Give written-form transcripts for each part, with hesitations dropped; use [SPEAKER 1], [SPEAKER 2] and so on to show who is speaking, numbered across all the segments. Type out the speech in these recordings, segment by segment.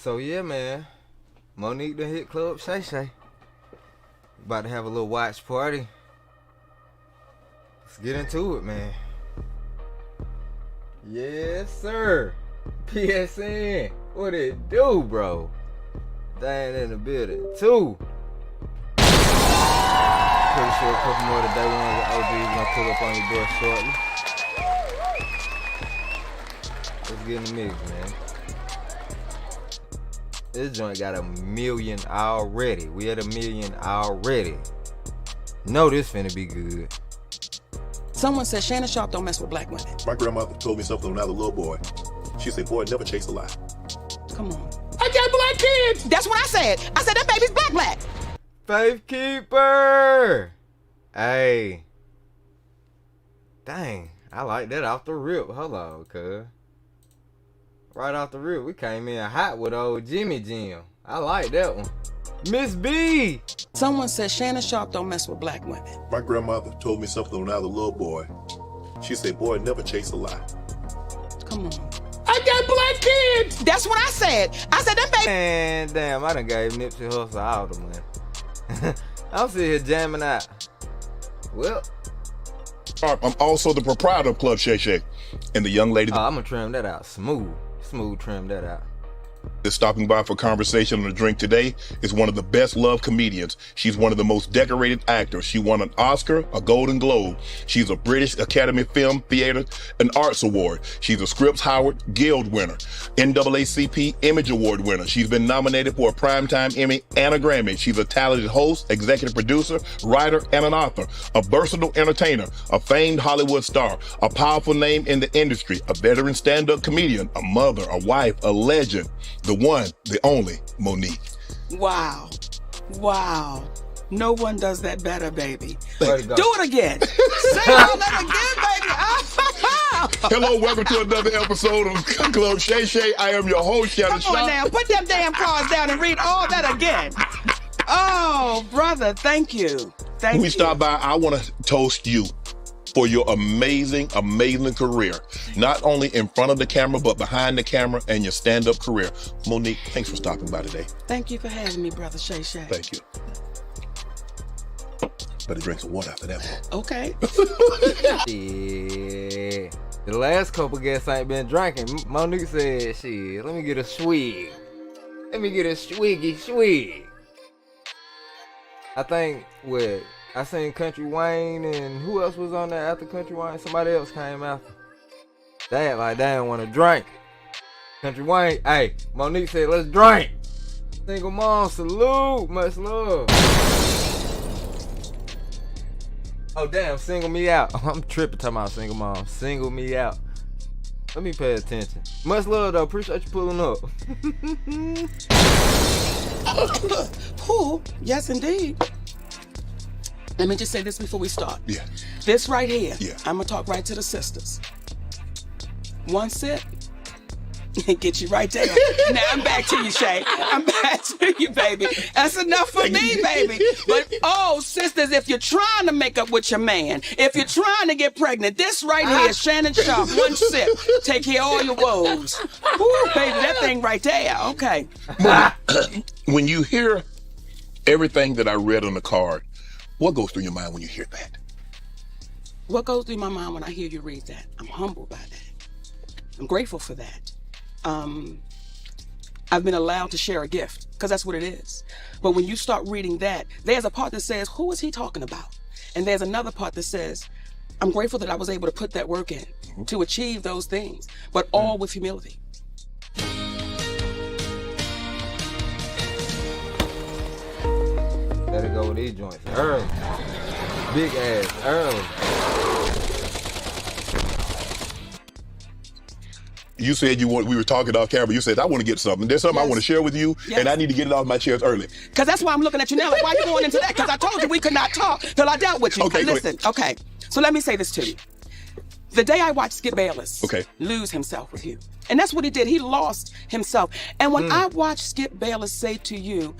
[SPEAKER 1] So yeah, man. Monique done hit Club Shay. About to have a little watch party. Let's get into it, man. Yes, sir. PSN. What it do, bro? Diane in the building. Too. Pretty sure a couple more today. One of the OGs gonna pull up on your door shortly. Let's get in the mix, man. This joint got 1 million already. We at 1 million already. Know this finna be good.
[SPEAKER 2] Someone said Shannon Sharp don't mess with black women.
[SPEAKER 3] My grandmother told me something when I was a little boy. She said, boy, never chase a lie.
[SPEAKER 2] Come on.
[SPEAKER 4] I got black kids!
[SPEAKER 2] That's what I said. I said that baby's black.
[SPEAKER 1] Faith Keeper! Hey. Dang, I like that off the rip. Hold on, cuz. Right off the rip, we came in hot with old Jimmy Jim. I like that one. Miss B!
[SPEAKER 2] Someone said Shannon Sharp don't mess with black women.
[SPEAKER 3] My grandmother told me something when I was a little boy. She said, boy, never chase a lie.
[SPEAKER 2] Come on.
[SPEAKER 4] I got black kids!
[SPEAKER 2] That's what I said. I said that baby.
[SPEAKER 1] Man, damn, I done gave Nipsey Hussle all the money. I'm sitting here jamming out. Well.
[SPEAKER 5] I'm also the proprietor of Club Shay and the young lady.
[SPEAKER 1] Oh, I'm gonna trim that out. Smooth trim that out.
[SPEAKER 5] That's stopping by for conversation and a drink today is one of the best loved comedians. She's one of the most decorated actors. She won an Oscar, a Golden Globe. She's a British Academy Film, Theater, and Arts Award. She's a Scripps Howard Guild winner, NAACP Image Award winner. She's been nominated for a Primetime Emmy and a Grammy. She's a talented host, executive producer, writer, and an author, a versatile entertainer, a famed Hollywood star, a powerful name in the industry, a veteran stand-up comedian, a mother, a wife, a legend. The one, the only, Monique.
[SPEAKER 2] Wow. No one does that better, baby.
[SPEAKER 1] Do
[SPEAKER 2] it again. Say all that again, baby.
[SPEAKER 5] Hello, welcome to another episode of Club Shay. I am your host, Shannon
[SPEAKER 2] Come on now, put them damn cards down and read all that again. Oh, brother, thank you.
[SPEAKER 5] When we stop by, I want to toast you for your amazing career. Not only in front of the camera, but behind the camera and your stand-up career. Monique, thanks for stopping by today.
[SPEAKER 2] Thank you for having me, brother Shay.
[SPEAKER 5] Thank you. Better drink some water after that one.
[SPEAKER 2] Okay.
[SPEAKER 1] Yeah. The last couple guests ain't been drinking. Monique said, shit, let me get a swig. Let me get a swiggy. I think I seen Country Wayne and who else was on there after Country Wayne? Somebody else came after. They didn't want to drink. Country Wayne, hey, Monique said, let's drink. Single mom, salute, much love. Oh damn, single me out. I'm tripping talking about single mom. Single me out. Let me pay attention. Much love though, appreciate you pulling up.
[SPEAKER 2] Cool, yes indeed. Let me just say this before we start.
[SPEAKER 5] Yeah.
[SPEAKER 2] This right here,
[SPEAKER 5] yeah.
[SPEAKER 2] I'm gonna talk right to the sisters. One sip, get you right there. Now I'm back to you, Shay. I'm back to you, baby. That's enough for me, baby. But oh, sisters, if you're trying to make up with your man, if you're trying to get pregnant, this right here, Shannon Sharp, one sip, take care of all your woes. Ooh, baby, that thing right there. Okay.
[SPEAKER 5] When you hear everything that I read on the card, what goes through your mind when you hear that?
[SPEAKER 2] What goes through my mind when I hear you read that? I'm humbled by that. I'm grateful for that. I've been allowed to share a gift, because that's what it is. But when you start reading that, there's a part that says, who is he talking about? And there's another part that says, I'm grateful that I was able to put that work in to achieve those things, but all with humility.
[SPEAKER 1] Better go with these joints early. Big ass early.
[SPEAKER 5] You said we were talking off camera. You said, I want to get something. There's something I want to share with you, and I need to get it off my chest early.
[SPEAKER 2] Because that's why I'm looking at you now. Like, why are you going into that? Because I told you we could not talk till I dealt with you.
[SPEAKER 5] Okay,
[SPEAKER 2] listen, okay. So let me say this to you. The day I watched Skip Bayless lose himself with you, and that's what he did. He lost himself. And when I watched Skip Bayless say to you,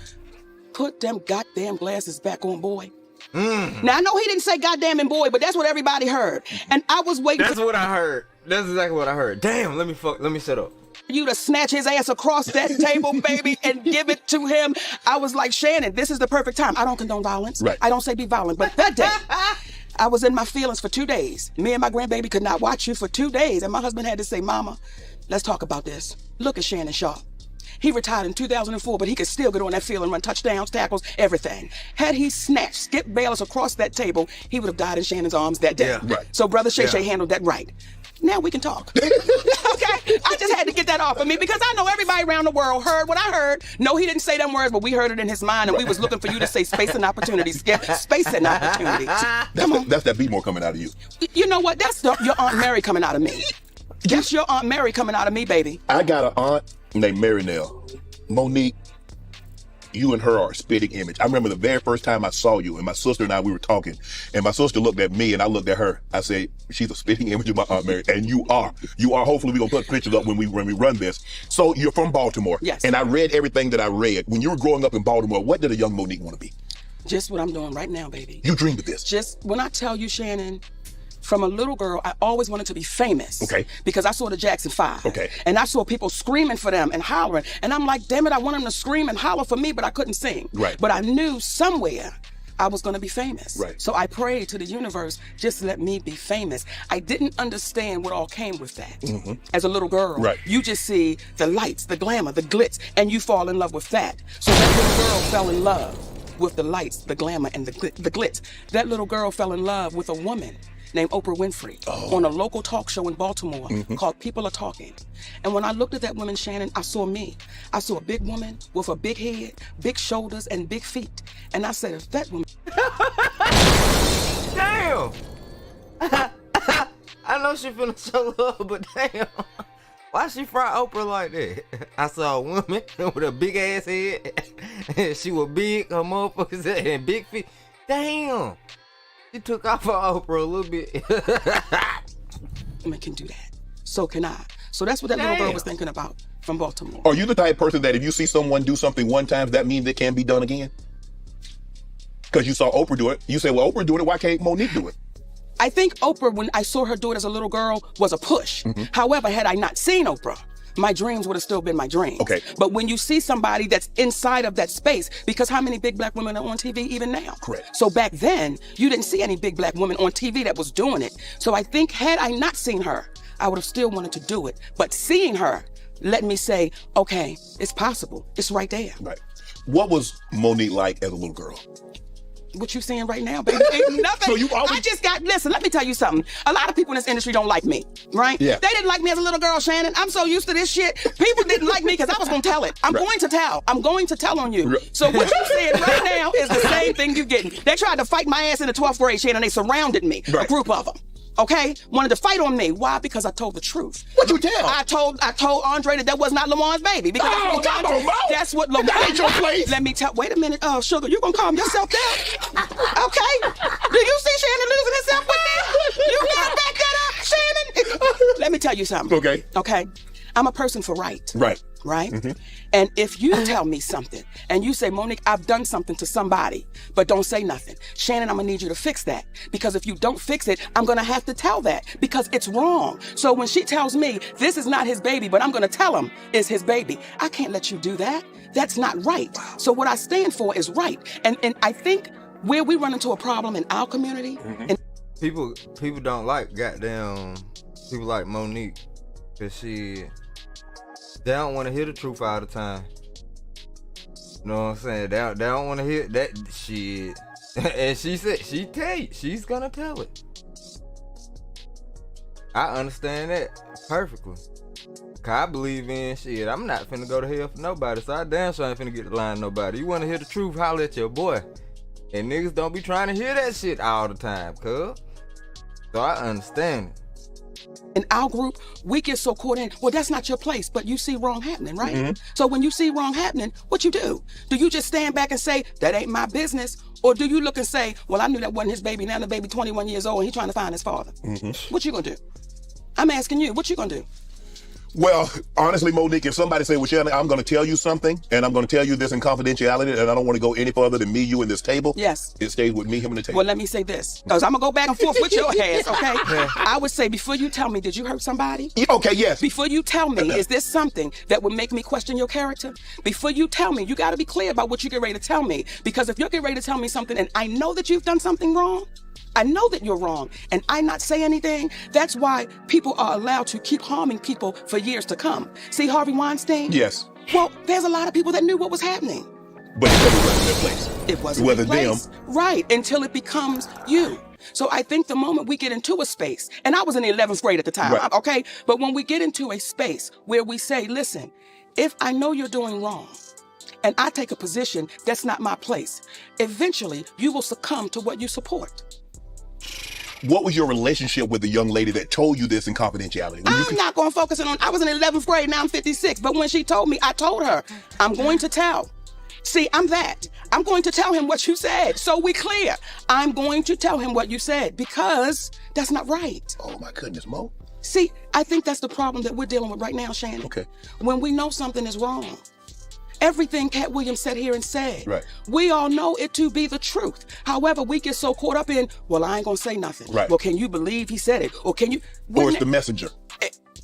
[SPEAKER 2] put them goddamn glasses back on, boy. Now, I know he didn't say goddamn and boy, but that's what everybody heard. And I was waiting.
[SPEAKER 1] That's what I heard. That's exactly what I heard. Damn, let me shut up.
[SPEAKER 2] you to snatch his ass across that table, baby, and give it to him. I was like, Shannon, this is the perfect time. I don't condone violence.
[SPEAKER 5] Right.
[SPEAKER 2] I don't say be violent. But that day, I was in my feelings for 2 days. Me and my grandbaby could not watch you for 2 days. And my husband had to say, Mama, let's talk about this. Look at Shannon Sharp. He retired in 2004, but he could still get on that field and run touchdowns, tackles, everything. Had he snatched Skip Bayless across that table, he would have died in Shannon's arms that day.
[SPEAKER 1] Yeah.
[SPEAKER 5] Right.
[SPEAKER 2] So Brother Shay handled that right. Now we can talk. Okay? I just had to get that off of me because I know everybody around the world heard what I heard. No, he didn't say them words, but we heard it in his mind, and we was looking for you to say space and opportunity, Skip. Space and opportunity.
[SPEAKER 5] That's that B-more coming out of you.
[SPEAKER 2] You know what? That's your Aunt Mary coming out of me. That's your Aunt Mary coming out of me, baby.
[SPEAKER 5] I got an aunt named Mary Nell. Monique, you and her are a spitting image. I remember the very first time I saw you, and my sister and I, we were talking, and my sister looked at me, and I looked at her. I said, she's a spitting image of my Aunt Mary, and you are. You are. Hopefully, we're going to put pictures up when we run this. So you're from Baltimore.
[SPEAKER 2] Yes.
[SPEAKER 5] And I read everything that I read. When you were growing up in Baltimore, what did a young Monique want to be?
[SPEAKER 2] Just what I'm doing right now, baby.
[SPEAKER 5] You dreamed of this.
[SPEAKER 2] Just when I tell you, Shannon, from a little girl, I always wanted to be famous.
[SPEAKER 5] Okay.
[SPEAKER 2] Because I saw the Jackson 5.
[SPEAKER 5] Okay.
[SPEAKER 2] And I saw people screaming for them and hollering. And I'm like, damn it, I want them to scream and holler for me, but I couldn't sing.
[SPEAKER 5] Right.
[SPEAKER 2] But I knew somewhere I was going to be famous.
[SPEAKER 5] Right.
[SPEAKER 2] So I prayed to the universe, just let me be famous. I didn't understand what all came with that. As a little girl,
[SPEAKER 5] Right.
[SPEAKER 2] you just see the lights, the glamour, the glitz, and you fall in love with that. So that little girl fell in love with the lights, the glamour, and the glitz. That little girl fell in love with a woman named Oprah Winfrey on a local talk show in Baltimore called People Are Talking. And when I looked at that woman, Shannon, I saw me. I saw a big woman with a big head, big shoulders, and big feet. And I said, if that woman...
[SPEAKER 1] Damn! I know she finna show love, but damn. Why she fry Oprah like that? I saw a woman with a big ass head. She was big, her motherfuckers and big feet. Damn! She took off her Oprah a little bit.
[SPEAKER 2] Women can do that. So can I. So that's what that little girl was thinking about from Baltimore.
[SPEAKER 5] Are you the type of person that if you see someone do something one time, that means it can be done again? Because you saw Oprah do it. You say, well, Oprah doing it, why can't Monique do it?
[SPEAKER 2] I think Oprah, when I saw her do it as a little girl, was a push. However, had I not seen Oprah, my dreams would have still been my dreams.
[SPEAKER 5] Okay.
[SPEAKER 2] But when you see somebody that's inside of that space, because how many big black women are on TV even now?
[SPEAKER 5] Correct.
[SPEAKER 2] So back then, you didn't see any big black women on TV that was doing it. So I think had I not seen her, I would have still wanted to do it. But seeing her, let me say, okay, it's possible. It's right there.
[SPEAKER 5] Right. What was Monique like as a little girl?
[SPEAKER 2] What you seeing right now, baby, ain't nothing.
[SPEAKER 5] So you always...
[SPEAKER 2] I just got, listen, let me tell you something. A lot of people in this industry don't like me, right?
[SPEAKER 5] Yeah.
[SPEAKER 2] They didn't like me as a little girl, Shannon. I'm so used to this shit. People didn't like me because I was going to tell it. I'm going to tell. I'm going to tell on you.
[SPEAKER 5] Right.
[SPEAKER 2] So what you saying right now is the same thing you're getting. They tried to fight my ass in the 12th grade, Shannon. They surrounded me, a group of them. Okay, wanted to fight on me. Why? Because I told the truth.
[SPEAKER 5] What'd you tell?
[SPEAKER 2] I told Andre that was not Lamon's baby. Because that's what Lamont.
[SPEAKER 5] That ain't your place.
[SPEAKER 2] Let me tell. Wait a minute, Sugar. You gonna calm yourself down? Okay. Do you see Shannon losing himself with me? You gotta back that up, Shannon. Let me tell you something.
[SPEAKER 5] Okay.
[SPEAKER 2] Okay. I'm a person for right.
[SPEAKER 5] Right.
[SPEAKER 2] Right? And if you tell me something and you say, Monique, I've done something to somebody, but don't say nothing. Shannon, I'm gonna need you to fix that. Because if you don't fix it, I'm gonna have to tell that because it's wrong. So when she tells me this is not his baby, but I'm gonna tell him it's his baby, I can't let you do that. That's not right. So what I stand for is right. And I think where we run into a problem in our community, and
[SPEAKER 1] People don't like goddamn people like Monique. Cause they don't want to hear the truth all the time. You know what I'm saying? They don't want to hear that shit. And she said, she's gonna tell it. I understand that perfectly. Cause I believe in shit. I'm not finna go to hell for nobody, so I damn sure ain't finna get the line to nobody. You wanna hear the truth, holler at your boy. And niggas don't be trying to hear that shit all the time, cuz. So I understand it.
[SPEAKER 2] in our group, we get so caught in, well, that's not your place, but you see wrong happening, right? So when you see wrong happening, what you do? Do you just stand back and say, that ain't my business? Or do you look and say, well, I knew that wasn't his baby, now the baby 21 years old and he's trying to find his father? What you gonna do? I'm asking you, what you gonna do?
[SPEAKER 5] Well, honestly, Monique, if somebody say, well, Shannon, I'm going to tell you something, and I'm going to tell you this in confidentiality, and I don't want to go any further than me, you, and this table.
[SPEAKER 2] Yes.
[SPEAKER 5] It stays with me, him, and the table.
[SPEAKER 2] Well, let me say this, because I'm going to go back and forth with your ass, okay? I would say, before you tell me, did you hurt somebody?
[SPEAKER 5] Okay, yes.
[SPEAKER 2] Before you tell me, is this something that would make me question your character? Before you tell me, you got to be clear about what you get ready to tell me. Because if you're getting ready to tell me something and I know that you've done something wrong, I know that you're wrong, and I not say anything, that's why people are allowed to keep harming people for years to come. See Harvey Weinstein?
[SPEAKER 5] Yes.
[SPEAKER 2] Well, there's a lot of people that knew what was happening.
[SPEAKER 5] But it never wasn't their place.
[SPEAKER 2] It wasn't
[SPEAKER 5] Whether
[SPEAKER 2] their place.
[SPEAKER 5] them.
[SPEAKER 2] Right, until it becomes you. So I think the moment we get into a space, and I was in the 11th grade at the time,
[SPEAKER 5] Right.
[SPEAKER 2] okay? But when we get into a space where we say, listen, if I know you're doing wrong, and I take a position that's not my place, eventually you will succumb to what you support.
[SPEAKER 5] What was your relationship with the young lady that told you this in confidentiality?
[SPEAKER 2] I'm not going to focus on, I was in 11th grade, now I'm 56. But when she told me, I told her, I'm going to tell. See, I'm that. I'm going to tell him what you said. So we clear. I'm going to tell him what you said because that's not right.
[SPEAKER 5] Oh my goodness, Mo.
[SPEAKER 2] See, I think that's the problem that we're dealing with right now, Shannon.
[SPEAKER 5] Okay.
[SPEAKER 2] When we know something is wrong. Everything Cat Williams sat here and said,
[SPEAKER 5] Right.
[SPEAKER 2] we all know it to be the truth. However, we get so caught up in, well, I ain't gonna say nothing.
[SPEAKER 5] Right.
[SPEAKER 2] Well, can you believe he said it? Or can you?
[SPEAKER 5] Or it's the messenger.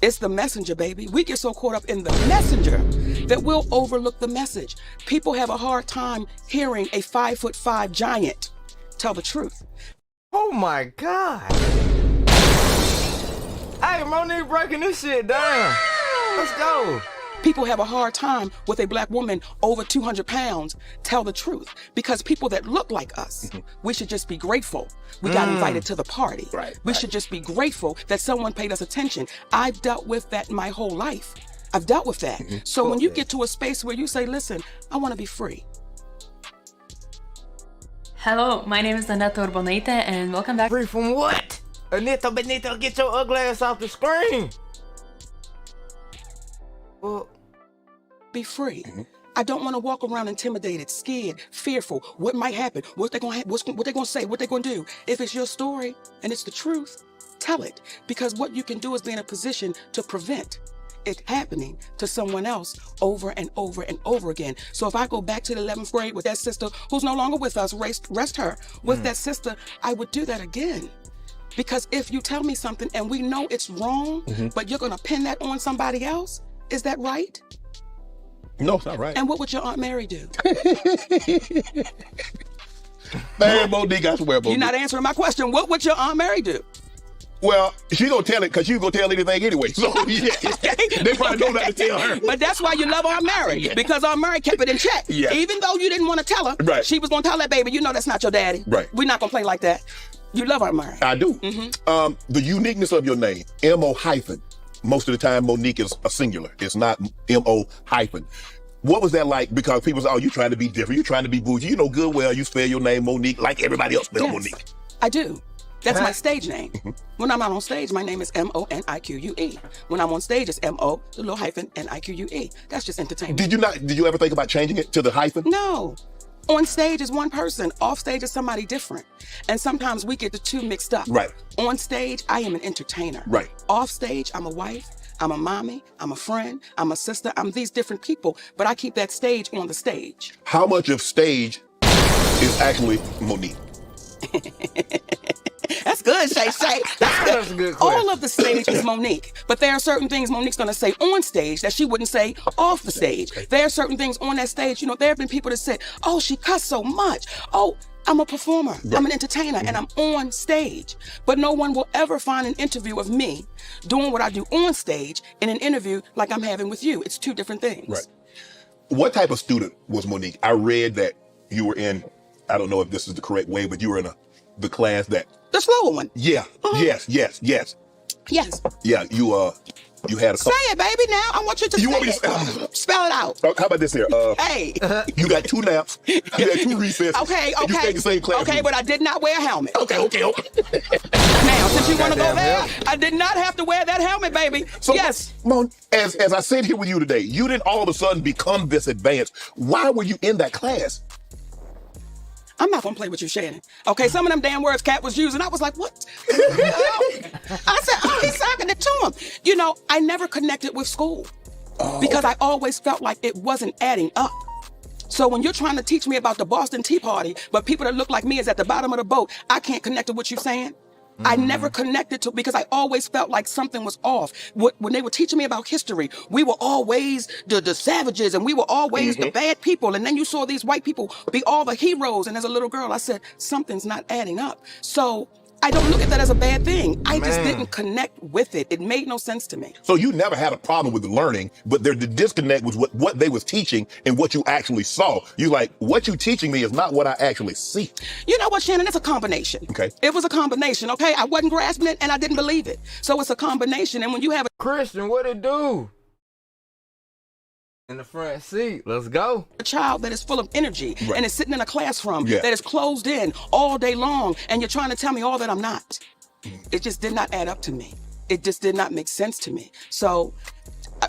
[SPEAKER 2] It's the messenger, baby. We get so caught up in the messenger that we'll overlook the message. People have a hard time hearing a 5'5" giant tell the truth.
[SPEAKER 1] Oh my God. Hey, Monique breaking this shit down. Let's go.
[SPEAKER 2] People have a hard time with a black woman over 200 pounds tell the truth because people that look like us, we should just be grateful. We got invited to the party.
[SPEAKER 5] Right,
[SPEAKER 2] We should just be grateful that someone paid us attention. I've dealt with that my whole life. I've dealt with that. So when you get to a space where you say, listen, I want to be free.
[SPEAKER 6] Hello, my name is Aneta Urbonite and welcome back.
[SPEAKER 1] Free from what? Anita Benito, get your ugly ass off the screen. Well,
[SPEAKER 2] Be free. I don't want to walk around intimidated, scared, fearful. What might happen? What they gonna what they gonna say? What they gonna do? If it's your story and it's the truth, tell it. Because what you can do is be in a position to prevent it happening to someone else over and over and over again. So if I go back to the 11th grade with that sister who's no longer with us, rest her with that sister, I would do that again. Because if you tell me something and we know it's wrong, but you're gonna pin that on somebody else, is that right?
[SPEAKER 5] No, it's not right.
[SPEAKER 2] And what would your Aunt Mary do?
[SPEAKER 5] Man, Monique, I swear, Monique.
[SPEAKER 2] You're not answering my question. What would your Aunt Mary do?
[SPEAKER 5] Well, she gonna tell it because she's gonna tell anything anyway. So yeah, they probably know not to tell her.
[SPEAKER 2] But that's why you love Aunt Mary, because Aunt Mary kept it in check.
[SPEAKER 5] Yeah.
[SPEAKER 2] Even though you didn't want to tell her,
[SPEAKER 5] Right.
[SPEAKER 2] she was going to tell that baby, you know that's not your daddy.
[SPEAKER 5] Right.
[SPEAKER 2] We're not going to play like that. You love Aunt Mary.
[SPEAKER 5] I do. The uniqueness of your name, M-O hyphen. Most of the time, Monique is a singular. It's not M-O hyphen. What was that like? Because people say, oh, you're trying to be different. You're trying to be bougie. You know good well you spell your name Monique like everybody else spell
[SPEAKER 2] Yes,
[SPEAKER 5] Monique.
[SPEAKER 2] I do. That's my stage name. When I'm not on stage, my name is M-O-N-I-Q-U-E. When I'm on stage, it's M-O, the little hyphen, N-I-Q-U-E. That's just entertainment.
[SPEAKER 5] Did you ever think about changing it to the hyphen?
[SPEAKER 2] No. On stage is one person. Off stage is somebody different. And sometimes we get the two mixed up.
[SPEAKER 5] Right.
[SPEAKER 2] On stage, I am an entertainer.
[SPEAKER 5] Right.
[SPEAKER 2] Off stage, I'm a wife, I'm a mommy, I'm a friend, I'm a sister, I'm these different people, but I keep that stage on the stage.
[SPEAKER 5] How much of stage is actually Monique?
[SPEAKER 2] That's good, Shay.
[SPEAKER 1] That's a good question.
[SPEAKER 2] All of the stage is Monique, but there are certain things Monique's gonna say on stage that she wouldn't say off the stage. There are certain things on that stage, you know, there have been people that said, oh, she cussed so much. Oh, I'm a performer,
[SPEAKER 5] Right.
[SPEAKER 2] I'm an entertainer, and I'm on stage. But no one will ever find an interview of me doing what I do on stage in an interview like I'm having with you. It's two different things.
[SPEAKER 5] Right. What type of student was Monique? I read that you were in, I don't know if this is the correct way, but you were in the class that.
[SPEAKER 2] The slower one.
[SPEAKER 5] Yeah. Yes.
[SPEAKER 2] Yes.
[SPEAKER 5] Yeah. You had a.
[SPEAKER 2] Say it, baby, now. I want you to
[SPEAKER 5] You
[SPEAKER 2] say
[SPEAKER 5] want me to
[SPEAKER 2] it. Spell it out.
[SPEAKER 5] How about this here?
[SPEAKER 2] Hey.
[SPEAKER 5] You got 2 naps. You had 2 recesses.
[SPEAKER 2] Okay.
[SPEAKER 5] You stayed in the same class.
[SPEAKER 2] Okay, but I did not wear a helmet.
[SPEAKER 5] Okay.
[SPEAKER 2] Now, since you want to go
[SPEAKER 1] Goddamn
[SPEAKER 2] there,
[SPEAKER 1] helmet.
[SPEAKER 2] I did not have to wear that helmet, baby.
[SPEAKER 5] So,
[SPEAKER 2] yes.
[SPEAKER 5] Mon, as I sit here with you today, you didn't all of a sudden become this advanced. Why were you in that class?
[SPEAKER 2] I'm not gonna play with you, Shannon. Okay, some of them damn words Cat was using, I was like, what? I said, oh, he's talking it to him. You know, I never connected with school because I always felt like it wasn't adding up. So when you're trying to teach me about the Boston Tea Party, but people that look like me is at the bottom of the boat, I can't connect to what you're saying. I never connected to, because I always felt like something was off. When they were teaching me about history, we were always the savages and we were always the bad people. And then you saw these white people be all the heroes. And as a little girl, I said, something's not adding up. So I don't look at that as a bad thing. I just didn't connect with it. It made no sense to me.
[SPEAKER 5] So you never had a problem with the learning, but the disconnect was what they was teaching and what you actually saw. You like, what you teaching me is not what I actually see.
[SPEAKER 2] You know what, Shannon? It's a combination.
[SPEAKER 5] Okay.
[SPEAKER 2] It was a combination, okay? I wasn't grasping it and I didn't believe it. So it's a combination. And when you have
[SPEAKER 1] Christian, what it do? In the front seat. Let's go.
[SPEAKER 2] a child that is full of energy and is sitting in a classroom
[SPEAKER 5] Yeah.
[SPEAKER 2] that is closed in all day long, and you're trying to tell me all that I'm not. It just did not add up to me. It just did not make sense to me. So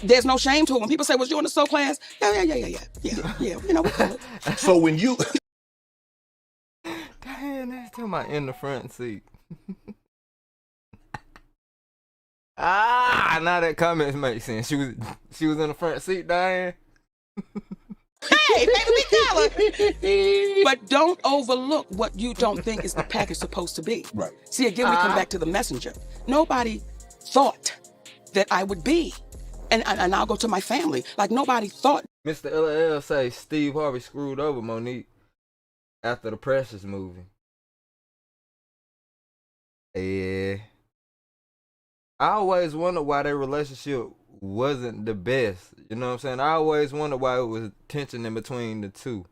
[SPEAKER 2] there's no shame to it. When people say, was you in the soul class? Yeah. You know, we call it.
[SPEAKER 5] So when you,
[SPEAKER 1] Damn, that's talking about in the front seat. Now that comments make sense. She was in the front seat, Diane.
[SPEAKER 2] Hey, baby, we tell her. But don't overlook what you don't think is the package supposed to be.
[SPEAKER 5] Right.
[SPEAKER 2] See, again, we come back to the messenger. Nobody thought that I would be. And I'll go to my family. Like, nobody thought.
[SPEAKER 1] Mr. LL say Steve Harvey screwed over Monique after the Precious movie. Yeah. I always wondered why their relationship wasn't the best. You know what I'm saying? I always wondered why it was tension in between the two.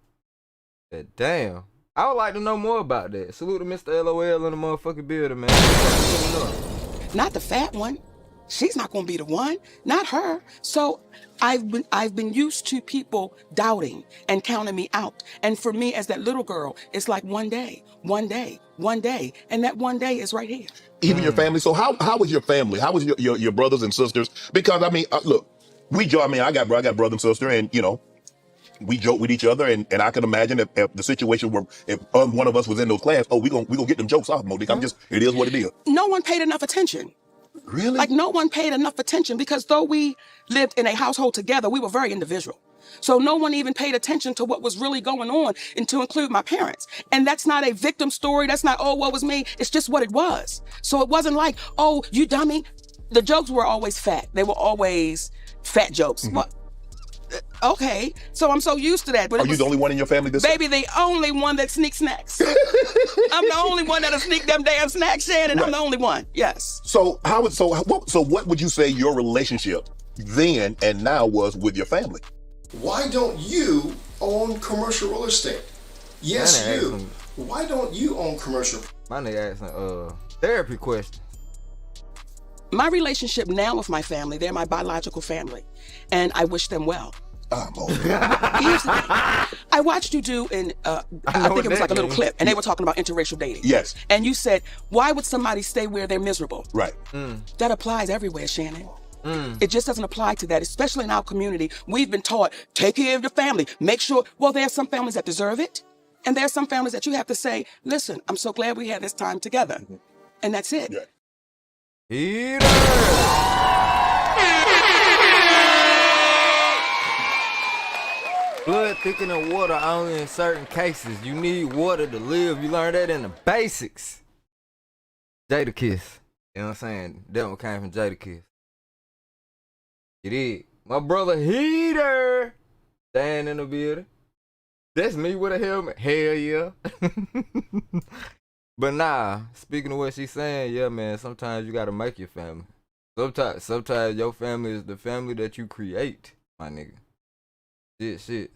[SPEAKER 1] But damn. I would like to know more about that. Salute to Mr. LOL in the motherfucking building, man.
[SPEAKER 2] Not the fat one. She's not going to be the one. Not her. So I've been used to people doubting and counting me out. And for me, as that little girl, it's like one day. And that one day is right here.
[SPEAKER 5] even your family. So how was your family? How was your brothers and sisters? Because I mean, look, I got brother and sister, and you know, we joke with each other, and I can imagine if the situation were, if one of us was in those class, we gonna get them jokes off, Monique. It is what it is.
[SPEAKER 2] No one paid enough attention.
[SPEAKER 5] Really?
[SPEAKER 2] Like, no one paid enough attention, because though we lived in a household together, we were very individual. So no one even paid attention to what was really going on, and to include my parents. And that's not a victim story. That's not, oh, what was me? It's just what it was. So it wasn't like, oh, you dummy. The jokes were always fat. They were always fat jokes.
[SPEAKER 5] Mm-hmm.
[SPEAKER 2] Well, okay, so I'm so used to that. But
[SPEAKER 5] are you the only one in your family this
[SPEAKER 2] baby, the only one that sneaks snacks. I'm the only one that'll sneak them damn snacks, Shannon.
[SPEAKER 5] Right.
[SPEAKER 2] I'm the only one. Yes.
[SPEAKER 5] So what would you say your relationship then and now was with your family?
[SPEAKER 7] Why don't you own commercial real estate? Yes,
[SPEAKER 1] Man,
[SPEAKER 7] you. Why don't you own commercial?
[SPEAKER 1] My nigga asking therapy questions.
[SPEAKER 2] My relationship now with my family, they're my biological family, and I wish them well. Here's the thing. I watched you do I think it was like a little clip, and they were talking about interracial dating.
[SPEAKER 5] Yes.
[SPEAKER 2] And you said, why would somebody stay where they're miserable?
[SPEAKER 5] Right.
[SPEAKER 2] That applies everywhere, Shannon. It just doesn't apply to that, especially in our community. We've been taught, take care of your family, make sure. Well, there are some families that deserve it, and there are some families that you have to say, listen, I'm so glad we had this time together. And that's it.
[SPEAKER 5] Yeah.
[SPEAKER 1] Heater! Blood thicker than water only in certain cases. You need water to live. You learn that in the basics. Jada Kiss. You know what I'm saying? That one came from Jada Kiss. It is. My brother Heater. Dan in the building. That's me with a helmet. Hell yeah. But nah, speaking of what she's saying, yeah, man, sometimes you gotta make your family. Sometimes your family is the family that you create, my nigga. Shit.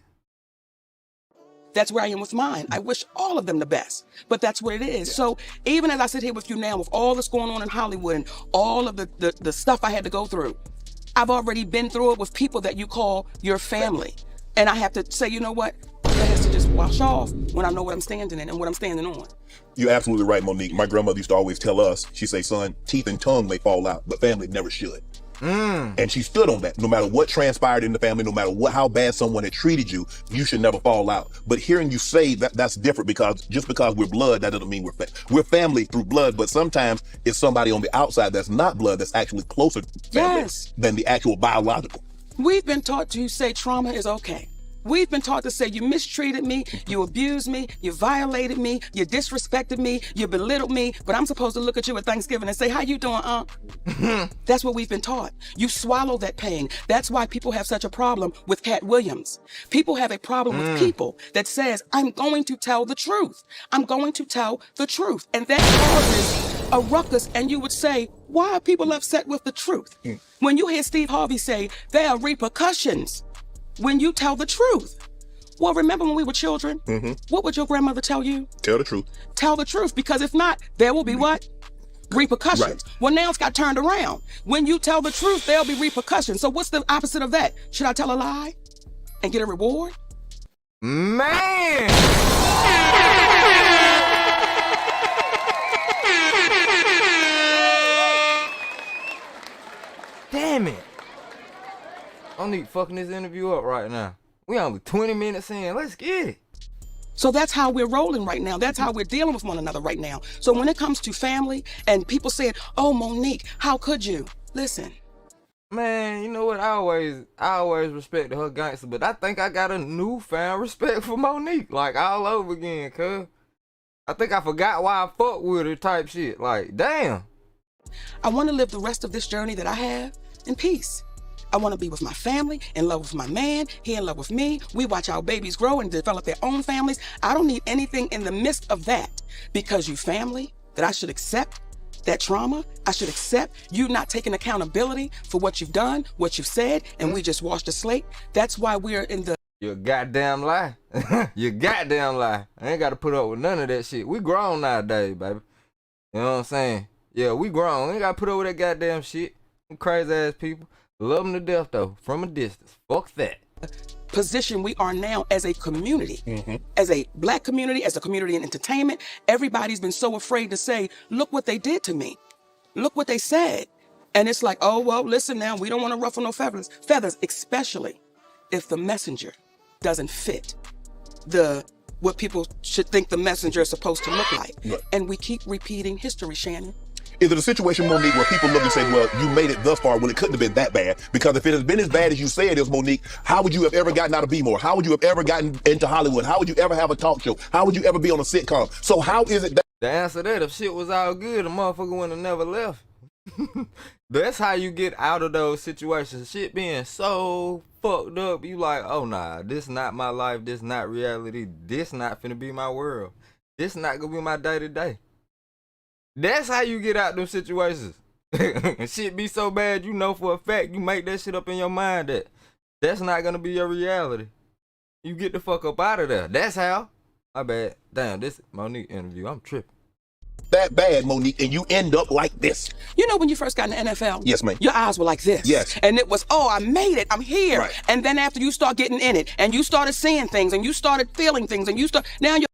[SPEAKER 2] That's where I am with mine. I wish all of them the best, but that's what it is. Yeah. So even as I sit here with you now, with all that's going on in Hollywood and all of the stuff I had to go through, I've already been through it with people that you call your family. And I have to say, you know what? That has to just wash off when I know what I'm standing in and what I'm standing on.
[SPEAKER 5] You're absolutely right, Monique. My grandmother used to always tell us, she'd say, son, teeth and tongue may fall out, but family never should. And she stood on that. No matter what transpired in the family, no matter how bad someone had treated you, you should never fall out. But hearing you say that's different, because just because we're blood, that doesn't mean we're family through blood. But sometimes it's somebody on the outside that's not blood that's actually closer to family than the actual biological.
[SPEAKER 2] We've been taught to say trauma is okay. We've been taught to say you mistreated me, you abused me, you violated me, you disrespected me, you belittled me, but I'm supposed to look at you at Thanksgiving and say, how you doing, That's what we've been taught. You swallow that pain. That's why people have such a problem with Cat Williams. People have a problem with people that says, I'm going to tell the truth. I'm going to tell the truth. And that causes a ruckus, and you would say, why are people upset with the truth? When you hear Steve Harvey say, there are repercussions when you tell the truth. Well, remember when we were children? What would your grandmother tell you?
[SPEAKER 5] Tell the truth.
[SPEAKER 2] Tell the truth, because if not, there will be what? Repercussions.
[SPEAKER 5] Right.
[SPEAKER 2] Well, now it's got turned around. When you tell the truth, there'll be repercussions. So what's the opposite of that? Should I tell a lie and get a reward?
[SPEAKER 1] Man! Damn it. I don't need fucking this interview up right now. We only 20 minutes in. Let's get it.
[SPEAKER 2] So that's how we're rolling right now. That's how we're dealing with one another right now. So when it comes to family and people saying, oh, Monique, how could you? Listen.
[SPEAKER 1] Man, you know what? I always respected her gangster, but I think I got a newfound respect for Monique. Like, all over again, cuz. I think I forgot why I fuck with her type shit. Like, damn.
[SPEAKER 2] I want to live the rest of this journey that I have in peace. I want to be with my family, in love with my man, he in love with me. We watch our babies grow and develop their own families. I don't need anything in the midst of that, because you family, that I should accept that trauma. I should accept you not taking accountability for what you've done, what you've said, and we just washed the slate. That's why we're in the...
[SPEAKER 1] You goddamn lie. You goddamn lie. I ain't got to put up with none of that shit. We grown nowadays, baby. You know what I'm saying? Yeah, we grown. We ain't got to put up with that goddamn shit. Them crazy ass people. Love them to death, though, from a distance. Fuck that.
[SPEAKER 2] Position we are now as a community, as a black community, as a community in entertainment. Everybody's been so afraid to say, look what they did to me. Look what they said. And it's like, oh, well, listen now, we don't want to ruffle no feathers, especially if the messenger doesn't fit what people should think the messenger is supposed to look like.
[SPEAKER 5] Right.
[SPEAKER 2] And we keep repeating history, Shannon.
[SPEAKER 5] Is it a situation, Monique, where people look and say, well, you made it thus far when it couldn't have been that bad? Because if it has been as bad as you say it is, Monique, how would you have ever gotten out of B-More? How would you have ever gotten into Hollywood? How would you ever have a talk show? How would you ever be on a sitcom? So how is it that...
[SPEAKER 1] The answer to that, if shit was all good, the motherfucker wouldn't have never left. That's how you get out of those situations. Shit being so fucked up, you like, oh nah, this not my life, this not reality, this not finna be my world. This not gonna be my day-to-day. That's how you get out them situations. And shit be so bad, you know for a fact, you make that shit up in your mind that that's not gonna be your reality. You get the fuck up out of there. That's how. My bad. Damn, this Monique interview, I'm tripping.
[SPEAKER 5] That bad, Monique, and you end up like this.
[SPEAKER 2] You know when you first got in the NFL?
[SPEAKER 5] Yes, ma'am.
[SPEAKER 2] Your eyes were like this.
[SPEAKER 5] Yes.
[SPEAKER 2] And it was, oh, I made it. I'm here.
[SPEAKER 5] Right.
[SPEAKER 2] And then after you start getting in it, and you started seeing things, and you started feeling things, and now your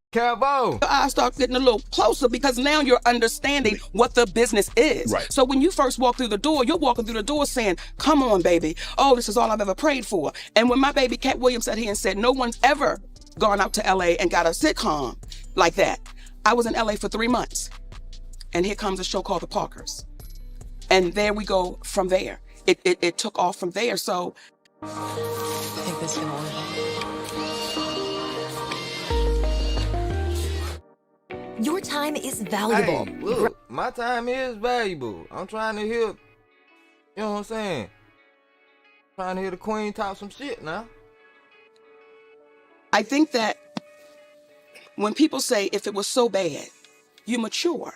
[SPEAKER 2] eyes start getting a little closer, because now you're understanding what the business is.
[SPEAKER 5] Right.
[SPEAKER 2] So when you first walk through the door, you're walking through the door saying, come on, baby. Oh, this is all I've ever prayed for. And when my baby Cat Williams sat here and said, no one's ever gone out to LA and got a sitcom like that. I was in LA for 3 months. And here comes a show called The Parkers. And there we go from there. It took off from there, so.
[SPEAKER 8] I think this is gonna work. Your time is valuable.
[SPEAKER 1] Hey, look, my time is valuable. I'm trying to hear, you know what I'm saying? Trying to hear the queen talk some shit now.
[SPEAKER 2] I think that when people say, if it was so bad, you mature.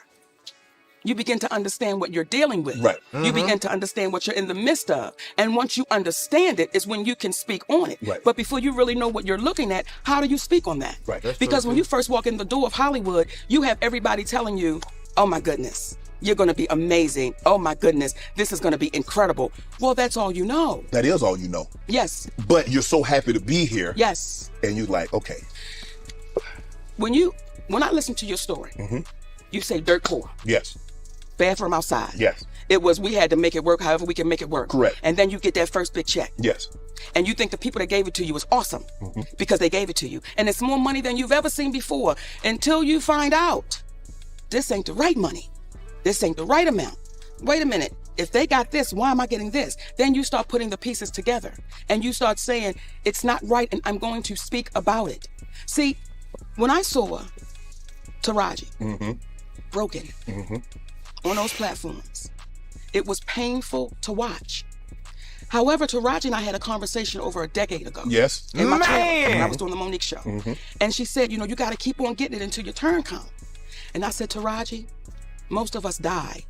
[SPEAKER 2] You begin to understand what you're dealing with.
[SPEAKER 5] Right.
[SPEAKER 2] You begin to understand what you're in the midst of. And once you understand it is when you can speak on it.
[SPEAKER 5] Right.
[SPEAKER 2] But before you really know what you're looking at, how do you speak on that?
[SPEAKER 5] Right.
[SPEAKER 2] Because when you first walk in the door of Hollywood, you have everybody telling you, oh my goodness, you're going to be amazing. Oh my goodness, this is going to be incredible. Well, that's all you know.
[SPEAKER 5] That is all you know.
[SPEAKER 2] Yes.
[SPEAKER 5] But you're so happy to be here.
[SPEAKER 2] Yes.
[SPEAKER 5] And you're like, okay.
[SPEAKER 2] When I listen to your story, you say dirt poor.
[SPEAKER 5] Yes.
[SPEAKER 2] bathroom outside.
[SPEAKER 5] Yes.
[SPEAKER 2] It was, we had to make it work however we can make it work.
[SPEAKER 5] Correct.
[SPEAKER 2] And then you get that first big check.
[SPEAKER 5] Yes.
[SPEAKER 2] And you think the people that gave it to you was awesome because they gave it to you. And it's more money than you've ever seen before until you find out this ain't the right money. This ain't the right amount. Wait a minute. If they got this, why am I getting this? Then you start putting the pieces together and you start saying it's not right and I'm going to speak about it. See, when I saw Taraji broken on those platforms, it was painful to watch. However, Taraji and I had a conversation over a decade ago.
[SPEAKER 5] Yes.
[SPEAKER 2] In my trailer, when I was doing the Monique show. And she said, you know, you got to keep on getting it until your turn comes. And I said, Taraji, most of us die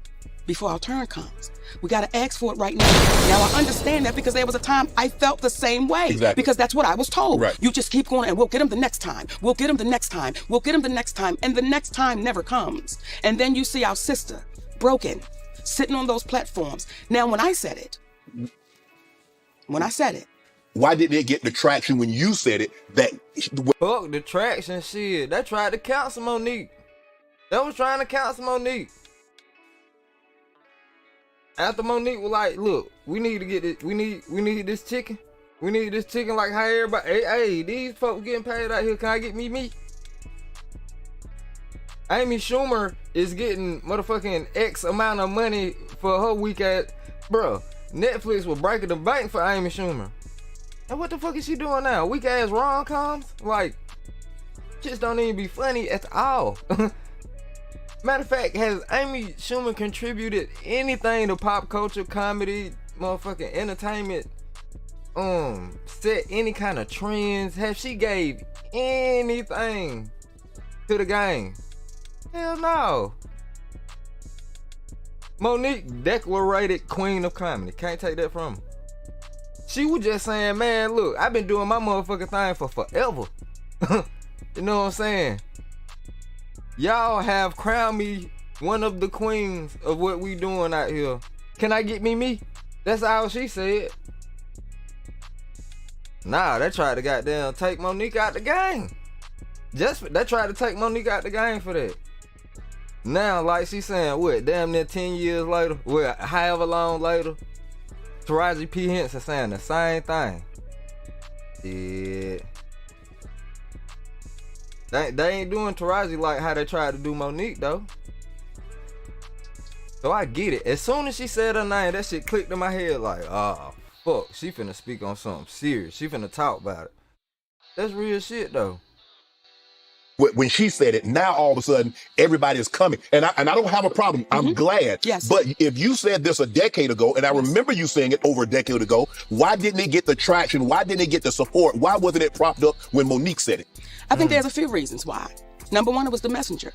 [SPEAKER 2] before our turn comes. We got to ask for it right now. Now, I understand that because there was a time I felt the same way.
[SPEAKER 5] Exactly.
[SPEAKER 2] Because that's what I was told.
[SPEAKER 5] Right.
[SPEAKER 2] You just keep going and we'll get them the next time. We'll get them the next time. We'll get them the next time. And the next time never comes. And then you see our sister broken, sitting on those platforms. Now, when I said it,
[SPEAKER 5] why didn't it get the traction when you said it? That
[SPEAKER 1] Fuck the traction shit. They tried to cancel Monique. They was trying to cancel Monique. After Monique was like, look, we need to get it. We need this chicken. We need this chicken like how everybody. Hey, these folks getting paid out here. Can I get me? Amy Schumer is getting motherfucking X amount of money for her weak ass. Bruh, Netflix was breaking the bank for Amy Schumer. And what the fuck is she doing now? Weak ass rom-coms? Like, just don't even be funny at all. Matter of fact, has Amy Schumer contributed anything to pop culture, comedy, motherfucking entertainment? Set any kind of trends? Have she gave anything to the game? Hell no. Monique, declarated queen of comedy. Can't take that from her. She was just saying, man, look, I've been doing my motherfucking thing for forever. You know what I'm saying? Y'all have crowned me one of the queens of what we doing out here. Can I get me? That's all she said. Nah, they tried to goddamn take Monique out the game. They tried to take Monique out the game for that. Now, like she saying, what, damn near 10 years later, well, however long later, Taraji P. Henson saying the same thing. Yeah. They ain't doing Taraji like how they tried to do Monique, though. So I get it. As soon as she said her name, that shit clicked in my head like, oh, fuck, she finna speak on something serious. She finna talk about it. That's real shit, though.
[SPEAKER 5] when she said it, now all of a sudden everybody is coming, and I don't have a problem. I'm glad.
[SPEAKER 2] Yes.
[SPEAKER 5] But if you said this a decade ago, and I remember you saying it over a decade ago, why didn't it get the traction? Why didn't it get the support? Why wasn't it propped up when Monique said it?
[SPEAKER 2] I think there's a few reasons why. Number one, it was the messenger.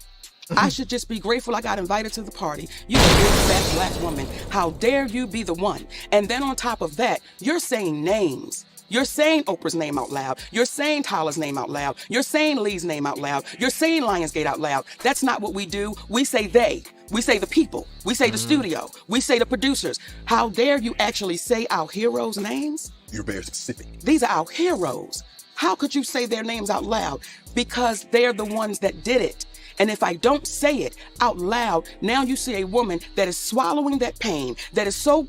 [SPEAKER 2] I should just be grateful I got invited to the party. You're a big fat black woman. How dare you be the one? And then on top of that, you're saying names. You're saying Oprah's name out loud. You're saying Tyler's name out loud. You're saying Lee's name out loud. You're saying Lionsgate out loud. That's not what we do. We say they. We say the people. We say the studio. We say the producers. How dare you actually say our heroes' names?
[SPEAKER 5] You're very specific.
[SPEAKER 2] These are our heroes. How could you say their names out loud? Because they're the ones that did it. And if I don't say it out loud, now you see a woman that is swallowing that pain, that is so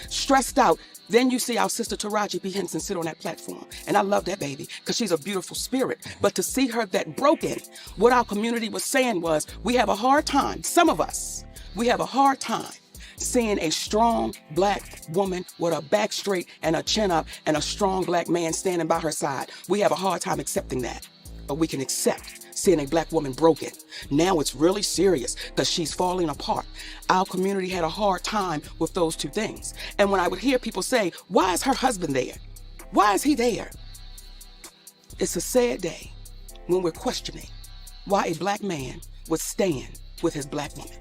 [SPEAKER 2] stressed out. Then you see our sister Taraji P. Henson sit on that platform. And I love that baby because she's a beautiful spirit. But to see her that broken, what our community was saying was, we have a hard time, some of us, we have a hard time seeing a strong black woman with her back straight and her chin up and a strong black man standing by her side. We have a hard time accepting that. But we can accept seeing a black woman broken. Now it's really serious because she's falling apart. Our community had a hard time with those two things. And when I would hear people say, why is her husband there? Why is he there? It's a sad day when we're questioning why a black man would stand with his black woman.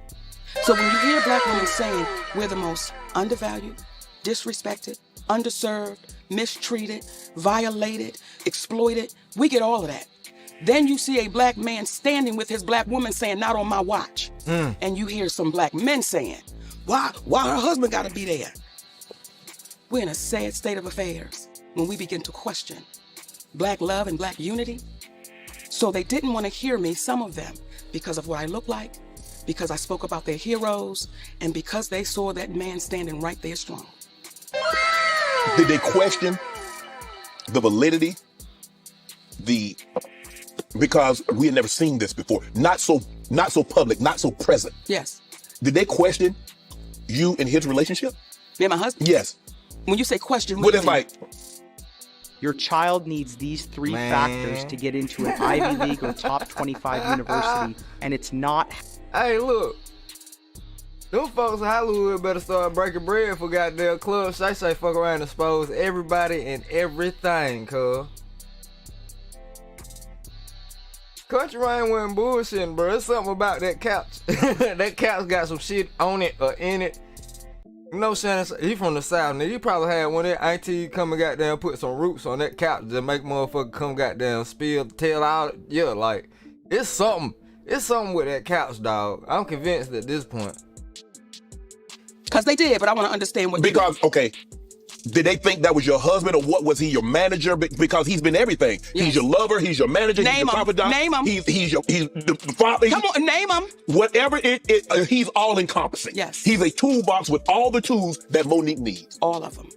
[SPEAKER 2] So when you hear black women saying we're the most undervalued, disrespected, underserved, mistreated, violated, exploited, we get all of that. Then you see a black man standing with his black woman saying, not on my watch. And you hear some black men saying, why her husband gotta be there? We're in a sad state of affairs when we begin to question black love and black unity. So they didn't want to hear me, some of them, because of what I look like, because I spoke about their heroes and because they saw that man standing right there strong.
[SPEAKER 5] Did they question the validity? Because we had never seen this before. Not so public, not so present.
[SPEAKER 2] Yes.
[SPEAKER 5] Did they question you and his relationship?
[SPEAKER 2] Me and my husband?
[SPEAKER 5] Yes.
[SPEAKER 2] When you say question,
[SPEAKER 5] What is like?
[SPEAKER 9] Your child needs these three
[SPEAKER 1] Man.
[SPEAKER 9] factors to get into an Ivy League or top 25 university, and it's not.
[SPEAKER 1] Hey, look. Them folks in Hollywood better start breaking bread for goddamn club. Shay fuck around and expose everybody and everything, cuz. Country Rain wasn't bullshitting, bro. There's something about that couch. That couch got some shit on it or in it. You know, Shannon, he from the South. Now, he probably had one of their auntie come and goddamn put some roots on that couch to make motherfucker come goddamn spill, tell out. Yeah, like, it's something. It's something with that couch, dog. I'm convinced at this point.
[SPEAKER 2] Because they did, but I want to understand what
[SPEAKER 5] Because, okay, did they think that was your husband or what? Was he your manager? Because he's been everything.
[SPEAKER 2] Yes.
[SPEAKER 5] He's your lover, he's your manager,
[SPEAKER 2] Name
[SPEAKER 5] he's your
[SPEAKER 2] him.
[SPEAKER 5] confidant.
[SPEAKER 2] Name him.
[SPEAKER 5] He's the father.
[SPEAKER 2] Come on, name him.
[SPEAKER 5] Whatever he's all encompassing.
[SPEAKER 2] Yes.
[SPEAKER 5] He's a toolbox with all the tools that Monique needs.
[SPEAKER 2] All of them.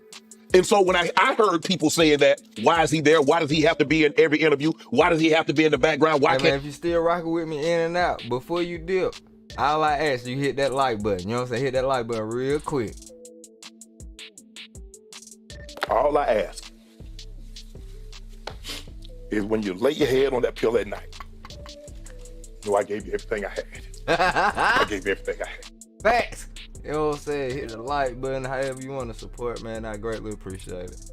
[SPEAKER 5] And so when I heard people saying that, why is he there? Why does he have to be in every interview? Why does he have to be in the background? Why
[SPEAKER 1] Hey,
[SPEAKER 5] can't
[SPEAKER 1] man, if you still rocking with me in and out, before you dip, all I ask you hit that like button. You know what I'm saying? Hit that like button real quick.
[SPEAKER 5] all I ask is when you lay your head on that pillow at night, know I gave you everything I had. I gave you everything I had.
[SPEAKER 1] Facts. You know what I'm saying? Hit the like button, however you want to support, man. I greatly appreciate it.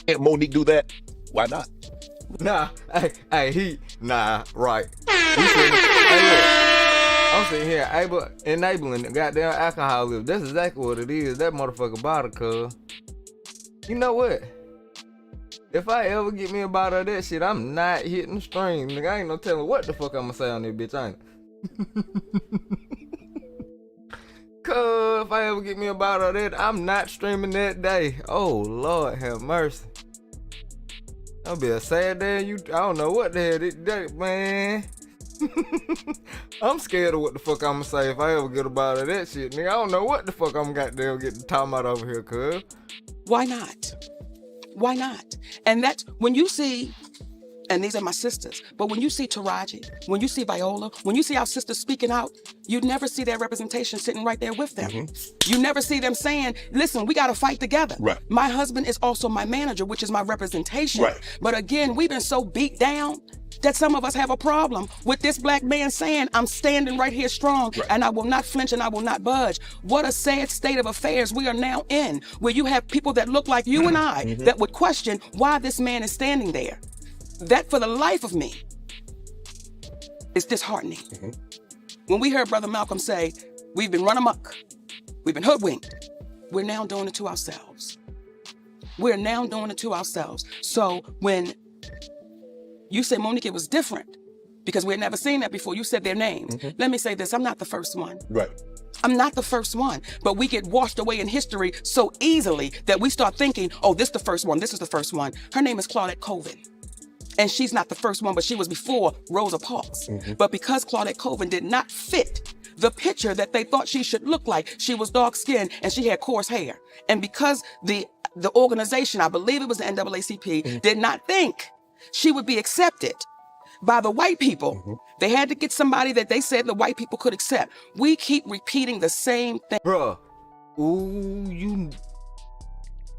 [SPEAKER 5] Can't Monique do that? Why not?
[SPEAKER 1] Nah, right. Hey, look, I'm sitting here enabling the goddamn alcoholism. That's exactly what it is. That motherfucker bottle, cuz. You know what? If I ever get me a bottle of that shit, I'm not hitting the stream. Nigga, I ain't no telling what the fuck I'ma say on this bitch, ain't it? Cuz if I ever get me a bottle of that, I'm not streaming that day. Oh, Lord have mercy. That'll be a sad day. I don't know what the hell that, man. I'm scared of what the fuck I'ma say if I ever get a bottle of that shit, nigga. I don't know what the fuck I'm goddamn getting talking about over here, cuz.
[SPEAKER 2] Why not? Why not? And that's when you see, and these are my sisters, but when you see Taraji, when you see Viola, when you see our sisters speaking out, you never see their representation sitting right there with them. Mm-hmm. You never see them saying, listen, we got to fight together.
[SPEAKER 5] Right.
[SPEAKER 2] My husband is also my manager, which is my representation.
[SPEAKER 5] Right.
[SPEAKER 2] But again, we've been so beat down that some of us have a problem with this black man saying, I'm standing right here strong, right, and I will not flinch and I will not budge. What a sad state of affairs we are now in, where you have people that look like you and I that would question why this man is standing there. That, for the life of me, is disheartening. When we heard Brother Malcolm say, we've been run amok, we've been hoodwinked, we're now doing it to ourselves. We're now doing it to ourselves. So when you say, Monique, it was different because we had never seen that before. You said their names. Let me say this, I'm not the first one.
[SPEAKER 5] Right.
[SPEAKER 2] I'm not the first one, but we get washed away in history so easily that we start thinking, oh, this is the first one, this is the first one. Her name is Claudette Colvin. And she's not the first one, but she was before Rosa Parks. But because Claudette Colvin did not fit the picture that they thought she should look like, she was dark-skinned and she had coarse hair. And because the organization, I believe it was the NAACP, did not think she would be accepted by the white people, they had to get somebody that they said the white people could accept. We keep repeating the same thing.
[SPEAKER 1] Bruh. Ooh, you...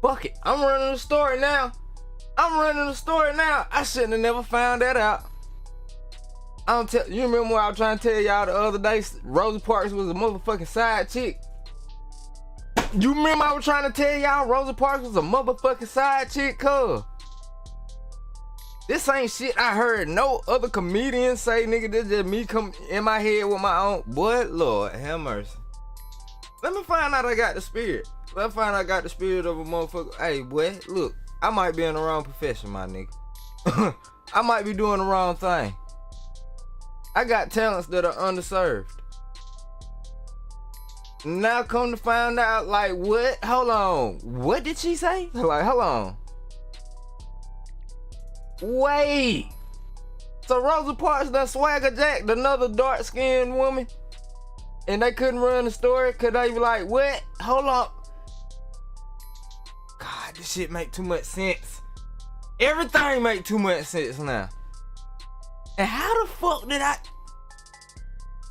[SPEAKER 1] Fuck it. I'm running the story now. I shouldn't have never found that out. You remember what I was trying to tell y'all the other day? Rosa Parks was a motherfucking side chick. You remember I was trying to tell y'all Rosa Parks was a motherfucking side chick, cuz? This ain't shit I heard no other comedian say, nigga. This just me come in my head with my own. Boy, Lord have mercy. Let me find out I got the spirit. Let me find out I got the spirit of a motherfucker. Hey, boy, look. I might be in the wrong profession, my nigga. I might be doing the wrong thing. I got talents that are underserved. Now come to find out, like, what? Hold on. What did she say? Like, hold on. Wait. So Rosa Parks done swagger jacked another dark-skinned woman? And they couldn't run the story because they be like, what? Hold on. God, this shit make too much sense. Everything make too much sense now. And how the fuck did I...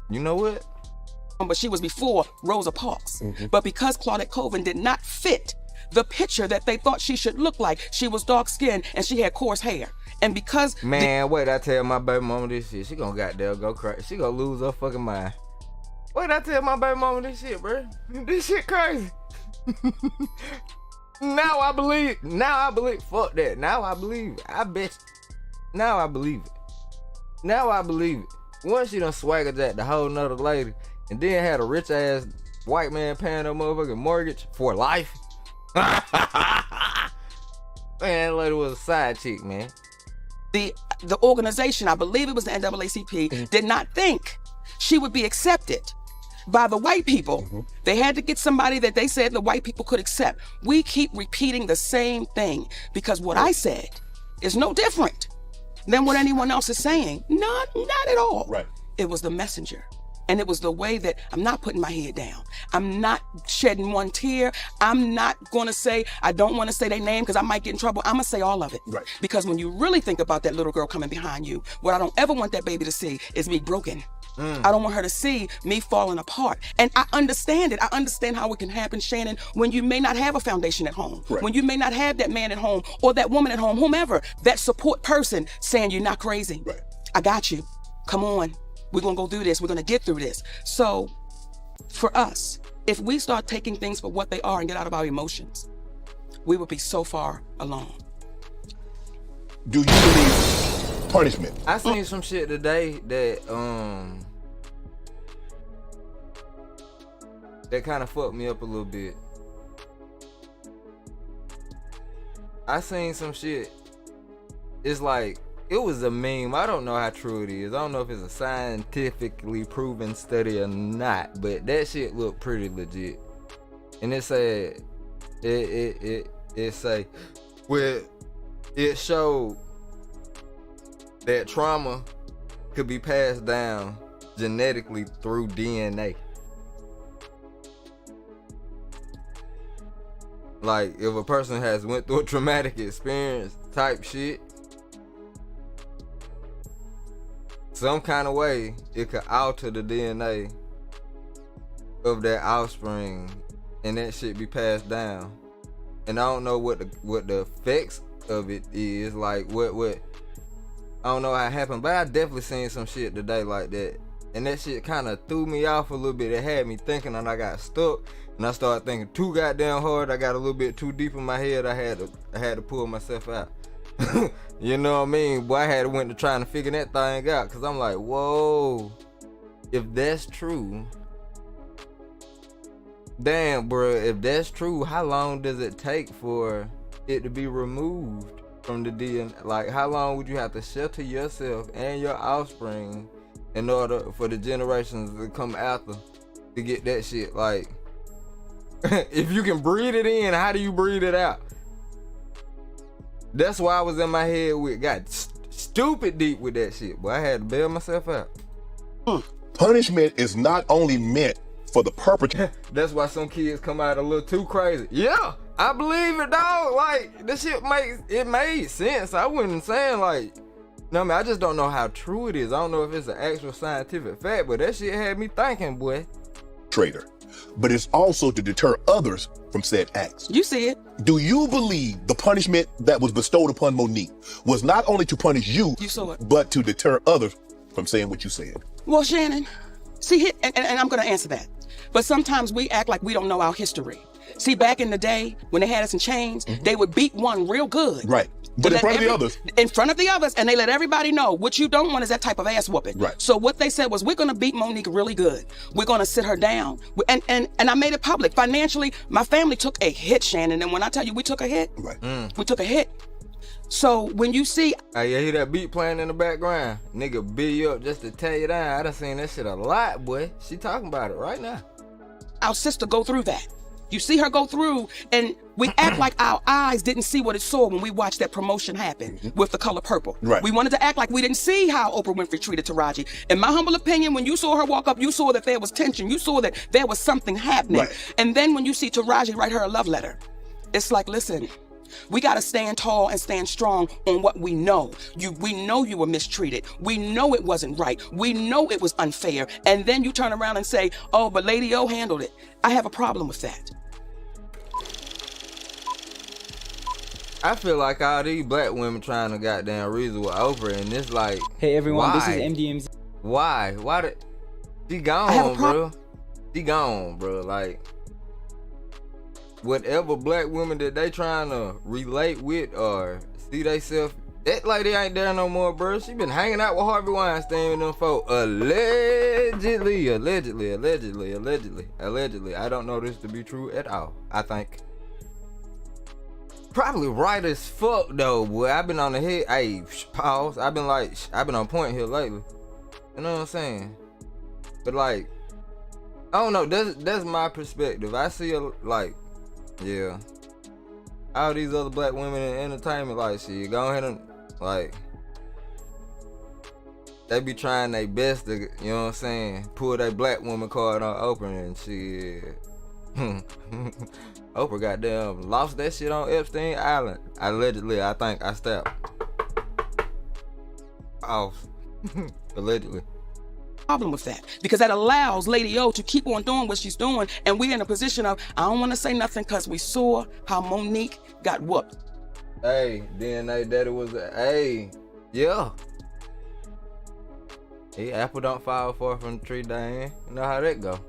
[SPEAKER 1] You know what?
[SPEAKER 2] But she was before Rosa Parks. But because Claudette Colvin did not fit the picture that they thought she should look like, she was dark-skinned and she had coarse hair. And because...
[SPEAKER 1] Man, wait, I tell my baby mama this shit. She gonna goddamn go crazy. She gonna lose her fucking mind. Wait, I tell my baby mama this shit, bro. This shit crazy. Now I believe. Fuck that. Now I believe it. I bet. Now I believe it. Now I believe it. Once she done swaggered that the whole nother lady, and then had a rich ass white man paying her motherfucking mortgage for life. Man, that lady was a side chick, man.
[SPEAKER 2] The organization, I believe it was the NAACP, did not think she would be accepted by the white people. They had to get somebody that they said the white people could accept. We keep repeating the same thing because what I said is no different than what anyone else is saying. Not at all.
[SPEAKER 3] Right.
[SPEAKER 2] It was the messenger. And it was the way that I'm not putting my head down. I'm not shedding one tear. I'm not going to say, I don't want to say their name because I might get in trouble. I'm going to say all of it.
[SPEAKER 3] Right.
[SPEAKER 2] Because when you really think about that little girl coming behind you, what I don't ever want that baby to see is me broken. I don't want her to see me falling apart. And I understand it. I understand how it can happen, Shannon, when you may not have a foundation at home,
[SPEAKER 3] right.
[SPEAKER 2] when you may not have that man at home or that woman at home, whomever, that support person saying you're not crazy.
[SPEAKER 3] Right.
[SPEAKER 2] I got you. Come on. We're going to go through this. We're going to get through this. So for us, if we start taking things for what they are and get out of our emotions, we would be so far along.
[SPEAKER 5] Do you believe punishment?
[SPEAKER 1] I seen some shit today that kind of fucked me up a little bit. I seen some shit. It's like, it was a meme. I don't know how true it is. I don't know if it's a scientifically proven study or not, but that shit looked pretty legit. And it said, it say, well, it showed that trauma could be passed down genetically through DNA. Like, if a person has went through a traumatic experience type shit, some kind of way it could alter the DNA of that offspring, and that shit be passed down. And I don't know what the effects of it is, like what I don't know how it happened, but I definitely seen some shit today like that, and that shit kind of threw me off a little bit. It had me thinking, and I got stuck, and I started thinking too goddamn hard. I got a little bit too deep in my head. I had to pull myself out. You know what I mean? Boy, I had to went to trying to figure that thing out, because I'm like, whoa, if that's true, damn, bro, if that's true, how long does it take for it to be removed from the DNA? Like, how long would you have to shelter yourself and your offspring in order for the generations to come after to get that shit? Like, if you can breathe it in, how do you breathe it out? That's why I was in my head with, got stupid deep with that shit, but I had to bail myself out.
[SPEAKER 5] Punishment is not only meant for the perpetrator.
[SPEAKER 1] That's why some kids come out a little too crazy. Yeah, I believe it, dog. Like, this shit made sense. I wasn't saying like, no, I mean, I just don't know how true it is. I don't know if it's an actual scientific fact, but that shit had me thinking, boy.
[SPEAKER 5] Traitor. But it's also to deter others from said acts.
[SPEAKER 2] You see it.
[SPEAKER 5] Do you believe the punishment that was bestowed upon Monique was not only to punish you,
[SPEAKER 2] saw it,
[SPEAKER 5] but to deter others from saying what you said?
[SPEAKER 2] Well, Shannon, see, and I'm going to answer that. But sometimes we act like we don't know our history. See, back in the day, when they had us in chains, they would beat one real good.
[SPEAKER 5] Right. But in front of the others. In
[SPEAKER 2] front of the others, and they let everybody know. What you don't want is that type of ass whooping.
[SPEAKER 5] Right.
[SPEAKER 2] So what they said was, we're going to beat Monique really good. We're going to sit her down. And I made it public. Financially, my family took a hit, Shannon. And when I tell you we took a hit,
[SPEAKER 5] right.
[SPEAKER 2] We took a hit. So when you see...
[SPEAKER 1] I hear that beat playing in the background. Nigga beat you up just to tear you down. I done seen that shit a lot, boy. She talking about it right now.
[SPEAKER 2] Our sister go through that. You see her go through, and we act like our eyes didn't see what it saw when we watched that promotion happen with the color purple.
[SPEAKER 5] Right.
[SPEAKER 2] We wanted to act like we didn't see how Oprah Winfrey treated Taraji. In my humble opinion, when you saw her walk up, you saw that there was tension. You saw that there was something happening.
[SPEAKER 5] Right.
[SPEAKER 2] And then when you see Taraji write her a love letter, it's like, listen, we got to stand tall and stand strong on what we know. We know you were mistreated. We know it wasn't right. We know it was unfair. And then you turn around and say, oh, but Lady O handled it. I have a problem with that.
[SPEAKER 1] I feel like all these black women trying to goddamn reason with Oprah, and it's like,
[SPEAKER 10] hey everyone,
[SPEAKER 1] why?
[SPEAKER 10] This is MDMZ.
[SPEAKER 1] Why? Why did she gone, bro? She gone, bro. Like, whatever black women that they trying to relate with or see theyself, that lady ain't there no more, bro. She been hanging out with Harvey Weinstein and them folk allegedly. I don't know this to be true at all. I think. Probably right as fuck though, boy. I've been on the head. Hey, pause. I've been on point here lately. You know what I'm saying? But like, I don't know. That's my perspective. I see like, yeah, all these other black women in entertainment, like, shit, go ahead and like, they be trying their best to, you know what I'm saying, pull that black woman card on Oprah and shit. Oprah goddamn lost that shit on Epstein Island. Allegedly, I think I stepped off. Allegedly.
[SPEAKER 2] Problem with that, because that allows Lady O to keep on doing what she's doing, and we're in a position of, I don't want to say nothing because we saw how Monique got whooped.
[SPEAKER 1] Hey, DNA daddy was hey, yeah. Hey, apple don't fall far from the tree, Diane. You know how that go.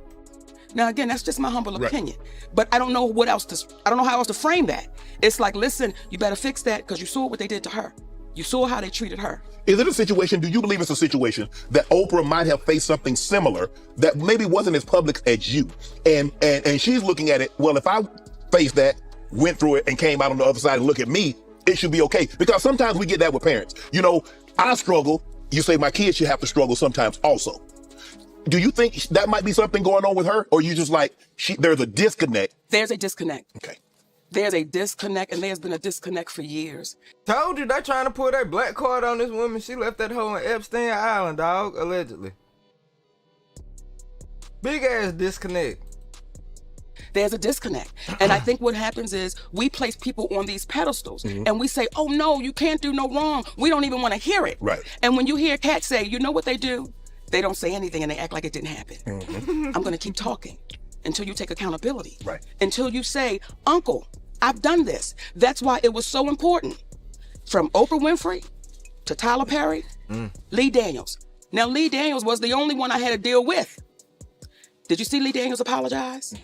[SPEAKER 2] Now again, that's just my humble opinion, but I don't know how else to frame that. It's like, listen, you better fix that because you saw what they did to her. You saw how they treated her.
[SPEAKER 5] Is it a situation, do you believe it's a situation that Oprah might have faced something similar that maybe wasn't as public as you? And she's looking at it, well, if I faced that, went through it, and came out on the other side and look at me, it should be okay. Because sometimes we get that with parents. You know, I struggle, you say my kids should have to struggle sometimes also. Do you think that might be something going on with her? Or you just like, there's a disconnect?
[SPEAKER 2] There's a disconnect.
[SPEAKER 5] Okay.
[SPEAKER 2] There's a disconnect, and there's been a disconnect for years.
[SPEAKER 1] Told you they trying to pull that black card on this woman. She left that hoe on Epstein Island, dog, allegedly. Big ass disconnect.
[SPEAKER 2] There's a disconnect. And I think what happens is we place people on these pedestals and we say, oh no, you can't do no wrong. We don't even want to hear it.
[SPEAKER 5] Right.
[SPEAKER 2] And when you hear cats say, you know what they do? They don't say anything and they act like it didn't happen. I'm going to keep talking until you take accountability.
[SPEAKER 5] Right.
[SPEAKER 2] Until you say, Uncle, I've done this. That's why it was so important. From Oprah Winfrey to Tyler Perry, Lee Daniels. Now, Lee Daniels was the only one I had to deal with. Did you see Lee Daniels apologize?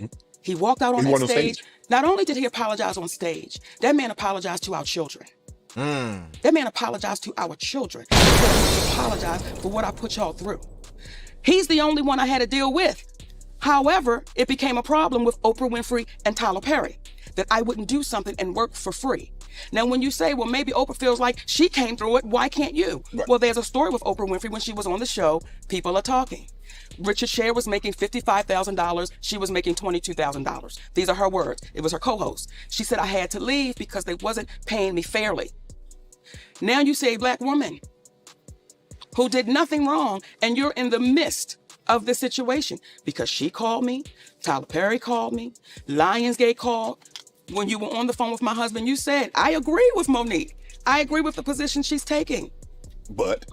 [SPEAKER 2] He walked out on that stage. Not only did he apologize on stage, that man apologized to our children. That man apologized to our children. He apologized for what I put y'all through. He's the only one I had to deal with. However, it became a problem with Oprah Winfrey and Tyler Perry, that I wouldn't do something and work for free. Now, when you say, well, maybe Oprah feels like she came through it, why can't you? Right. Well, there's a story with Oprah Winfrey when she was on the show, people are talking. Richard Shay was making $55,000. She was making $22,000. These are her words. It was her co-host. She said, I had to leave because they wasn't paying me fairly. Now you say a black woman who did nothing wrong, and you're in the midst of this situation because she called me, Tyler Perry called me, Lionsgate called. When you were on the phone with my husband, you said, I agree with Monique. I agree with the position she's taking. But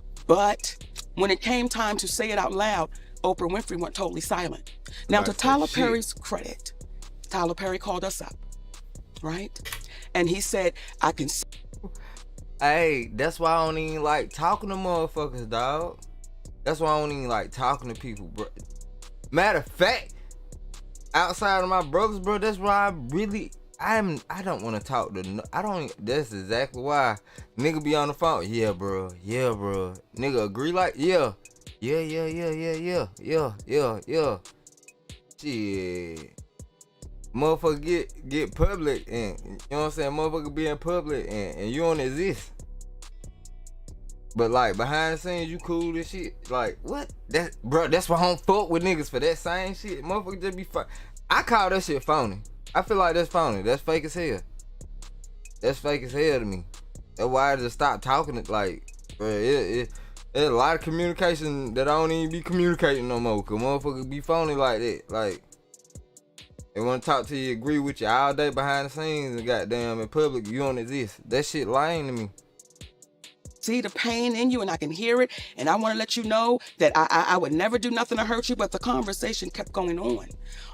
[SPEAKER 2] when it came time to say it out loud, Oprah Winfrey went totally silent. Now, to Tyler Perry's credit, Tyler Perry called us up, right? And he said, I can...
[SPEAKER 1] Hey, that's why I don't even like talking to motherfuckers, dog. That's why I don't even like talking to people, bro. Matter of fact, outside of my brothers, bro, that's why I don't want to talk to, that's exactly why. Nigga be on the phone, yeah, bro. Nigga agree like, yeah. Shit. Motherfucker get public and, you know what I'm saying, motherfucker be in public and you don't exist. But like behind the scenes, you cool and shit. Like what? That's why I don't fuck with niggas for that same shit. Motherfucker just be fun. I call that shit phony. I feel like that's phony. That's fake as hell. That's fake as hell to me. That's why I just stopped talking. Like, bro, there's a lot of communication that I don't even be communicating no more. Cause motherfuckers be phony like that. Like, they want to talk to you, agree with you all day behind the scenes, and goddamn in public you don't exist. That shit lying to me.
[SPEAKER 2] See the pain in you, and I can hear it, and I want to let you know that I would never do nothing to hurt you, but the conversation kept going on.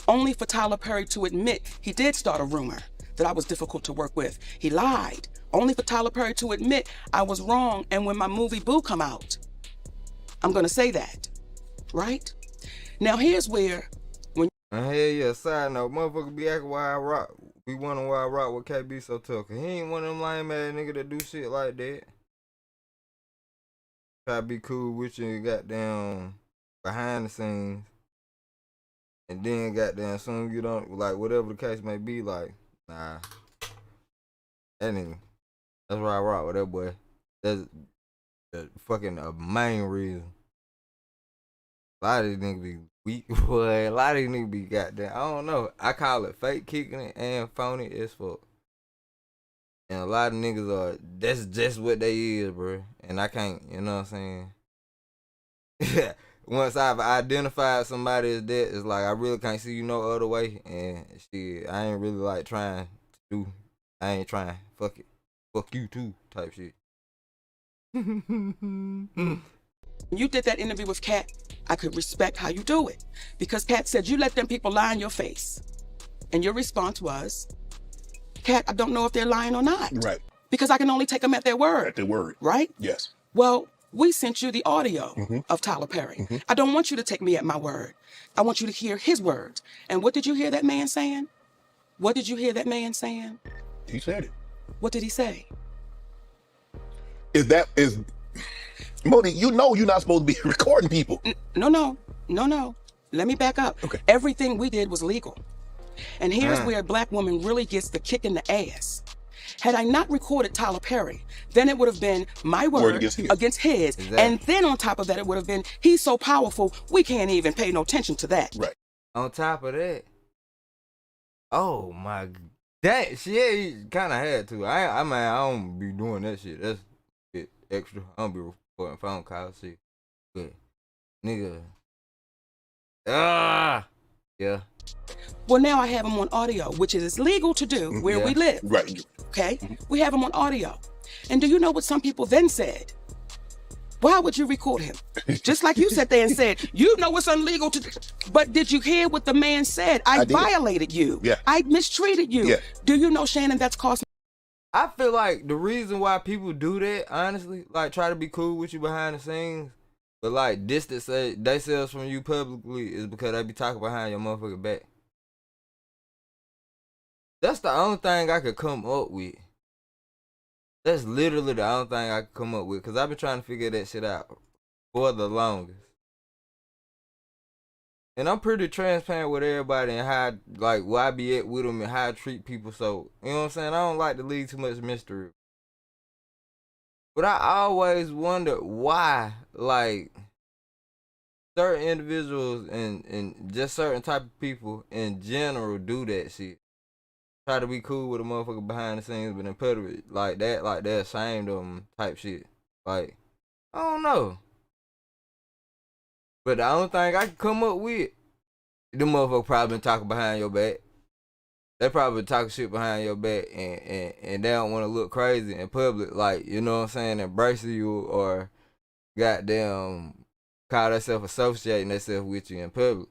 [SPEAKER 2] Only for Tyler Perry to admit he did start a rumor that I was difficult to work with. He lied. Only for Tyler Perry to admit I was wrong, and when my movie Boo come out, I'm going to say that, right? Now here's where, when...
[SPEAKER 1] Hell yeah, side note, motherfucker be acting why I rock. Be wondering why I rock with KB so tough. Cause he ain't one of them lame ass nigga that do shit like that. Try to be cool with you and goddamn behind the scenes. And then goddamn soon you don't, like whatever the case may be, like, nah. That nigga. That's why I rock with that boy. That's the fucking main reason. A lot of these niggas be weak, boy. A lot of these niggas be goddamn, I don't know. I call it fake kicking it and phony as fuck. And a lot of niggas are, that's just what they is, bro. And I can't, you know what I'm saying? Once I've identified somebody as that, it's like I really can't see you no other way. And shit, I ain't really like trying to do, I ain't trying. Fuck it. Fuck you too, type shit.
[SPEAKER 2] When you did that interview with Kat, I could respect how you do it. Because Kat said you let them people lie in your face. And your response was, Kat, I don't know if they're lying or not.
[SPEAKER 5] Right.
[SPEAKER 2] Because I can only take them at their word.
[SPEAKER 5] At their word.
[SPEAKER 2] Right?
[SPEAKER 5] Yes.
[SPEAKER 2] Well, we sent you the audio of Tyler Perry. I don't want you to take me at my word. I want you to hear his words. And what did you hear that man saying? What did you hear that man saying?
[SPEAKER 5] He said it.
[SPEAKER 2] What did he say?
[SPEAKER 5] Is Monique, you know you're not supposed to be recording people.
[SPEAKER 2] No. Let me back up.
[SPEAKER 5] Okay.
[SPEAKER 2] Everything we did was legal. And here's where a black woman really gets the kick in the ass. Had I not recorded Tyler Perry, then it would have been my word against his.
[SPEAKER 1] Exactly. And
[SPEAKER 2] then on top of that, it would have been, he's so powerful, we can't even pay no attention to that.
[SPEAKER 5] Right.
[SPEAKER 1] On top of that, oh my, that shit kind of had to. I mean, I don't be doing that shit. That's shit extra. I don't be recording phone calls, shit. But nigga, yeah.
[SPEAKER 2] Well, now I have him on audio, which is legal to do where we live.
[SPEAKER 5] Right.
[SPEAKER 2] Okay? We have him on audio. And do you know what some people then said? Why would you record him? Just like you sat there and said, you know it's illegal to do. But did you hear what the man said? I violated you.
[SPEAKER 5] Yeah.
[SPEAKER 2] I mistreated you.
[SPEAKER 5] Yeah.
[SPEAKER 2] Do you know, Shannon, that's cost me?
[SPEAKER 1] I feel like the reason why people do that, honestly, like try to be cool with you behind the scenes, but like distance themselves from you publicly, is because they be talking behind your motherfucking back. That's the only thing I could come up with. That's literally the only thing I could come up with, because I've been trying to figure that shit out for the longest. And I'm pretty transparent with everybody and how, like, where I be at with them and how I treat people. So, you know what I'm saying? I don't like to leave too much mystery. But I always wonder why, like, certain individuals and just certain type of people in general do that shit. Try to be cool with a motherfucker behind the scenes, but in public, like they're ashamed of them type shit. Like, I don't know. But the only thing I can come up with, them motherfuckers probably been talking behind your back. They probably been talking shit behind your back, and they don't want to look crazy in public, like, you know what I'm saying, embracing you or goddamn call themselves associating themselves with you in public.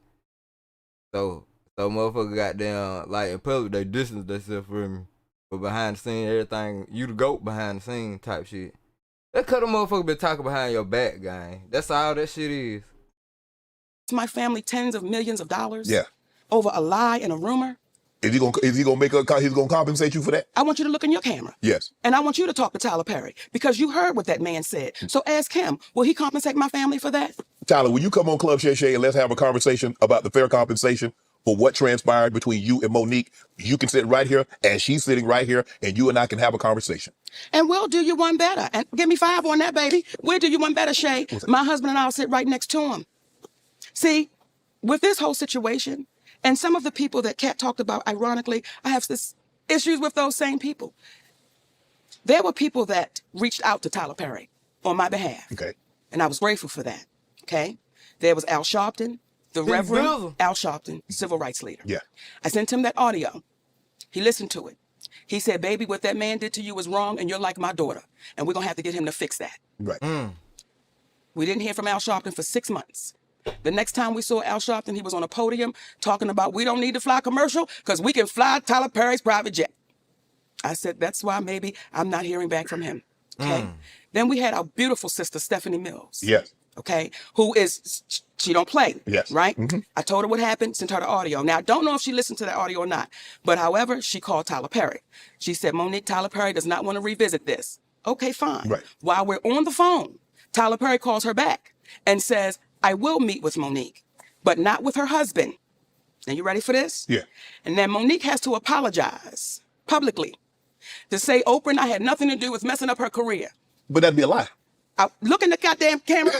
[SPEAKER 1] So motherfucker goddamn, like, in public, they distance themselves from you. But behind the scene, everything, you the GOAT behind the scene type shit. That cut a motherfucker been talking behind your back, gang. That's all that shit is.
[SPEAKER 2] My family tens of millions of dollars.
[SPEAKER 5] Yeah.
[SPEAKER 2] Over a lie and a rumor.
[SPEAKER 5] Is he gonna make he's gonna compensate you for that?
[SPEAKER 2] I want you to look in your camera.
[SPEAKER 5] Yes.
[SPEAKER 2] And I want you to talk to Tyler Perry, because you heard what that man said. So ask him, will he compensate my family for that?
[SPEAKER 5] Tyler, will you come on Club Shay and let's have a conversation about the fair compensation for what transpired between you and Monique? You can sit right here and she's sitting right here, and you and I can have a conversation.
[SPEAKER 2] And we'll do you one better. And give me 5 on that, baby. We'll do you one better, Shay. My husband and I'll sit right next to him. See, with this whole situation, And some of the people that Kat talked about, ironically, I have this issues with those same people. There were people that reached out to Tyler Perry on my behalf.
[SPEAKER 5] Okay.
[SPEAKER 2] And I was grateful for that. Okay. There was Al Sharpton, the Reverend Al Sharpton, civil rights leader.
[SPEAKER 5] Yeah.
[SPEAKER 2] I sent him that audio. He listened to it. He said, baby, what that man did to you was wrong, and you're like my daughter. And we're going to have to get him to fix that.
[SPEAKER 5] Right.
[SPEAKER 2] We didn't hear from Al Sharpton for 6 months. The next time we saw Al Sharpton, he was on a podium talking about we don't need to fly commercial because we can fly Tyler Perry's private jet. I said, that's why maybe I'm not hearing back from him. Okay. Then we had our beautiful sister, Stephanie Mills.
[SPEAKER 5] Yes.
[SPEAKER 2] Okay. Who is, she don't play.
[SPEAKER 5] Yes.
[SPEAKER 2] Right? I told her what happened, sent her the audio. Now, I don't know if she listened to that audio or not. But however, she called Tyler Perry. She said, Monique, Tyler Perry does not want to revisit this. Okay, fine.
[SPEAKER 5] Right.
[SPEAKER 2] While we're on the phone, Tyler Perry calls her back and says, I will meet with Monique, but not with her husband. Now, you ready for this?
[SPEAKER 5] Yeah.
[SPEAKER 2] And then Monique has to apologize publicly to say Oprah and I had nothing to do with messing up her career.
[SPEAKER 5] But that'd be a lie.
[SPEAKER 2] Look in the goddamn camera.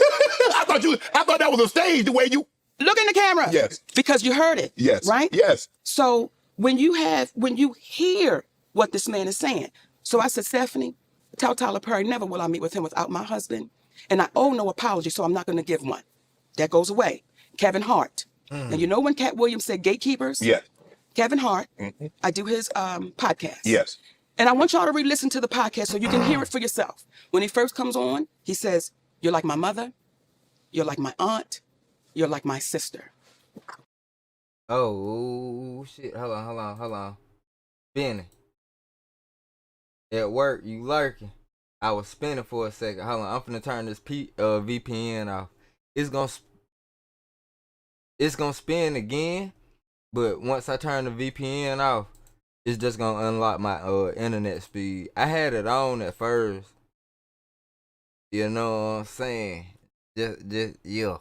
[SPEAKER 5] I thought that was a stage, the way you...
[SPEAKER 2] Look in the camera.
[SPEAKER 5] Yes.
[SPEAKER 2] Because you heard it.
[SPEAKER 5] Yes.
[SPEAKER 2] Right?
[SPEAKER 5] Yes.
[SPEAKER 2] So when you hear what this man is saying, so I said, Stephanie, tell Tyler Perry, never will I meet with him without my husband. And I owe no apology, so I'm not going to give one. That goes away. Kevin Hart. And you know when Cat Williams said gatekeepers?
[SPEAKER 5] Yes.
[SPEAKER 2] Kevin Hart, I do his podcast.
[SPEAKER 5] Yes.
[SPEAKER 2] And I want y'all to re-listen to the podcast so you can hear it for yourself. When he first comes on, he says, you're like my mother, you're like my aunt, you're like my sister.
[SPEAKER 1] Oh, shit. Hold on. Benny. At work, you lurking. I was spinning for a second. Hold on. I'm finna turn this VPN off. It's gonna spin again, but once I turn the VPN off, it's just gonna unlock my internet speed. I had it on at first. You know what I'm saying? Just yeah.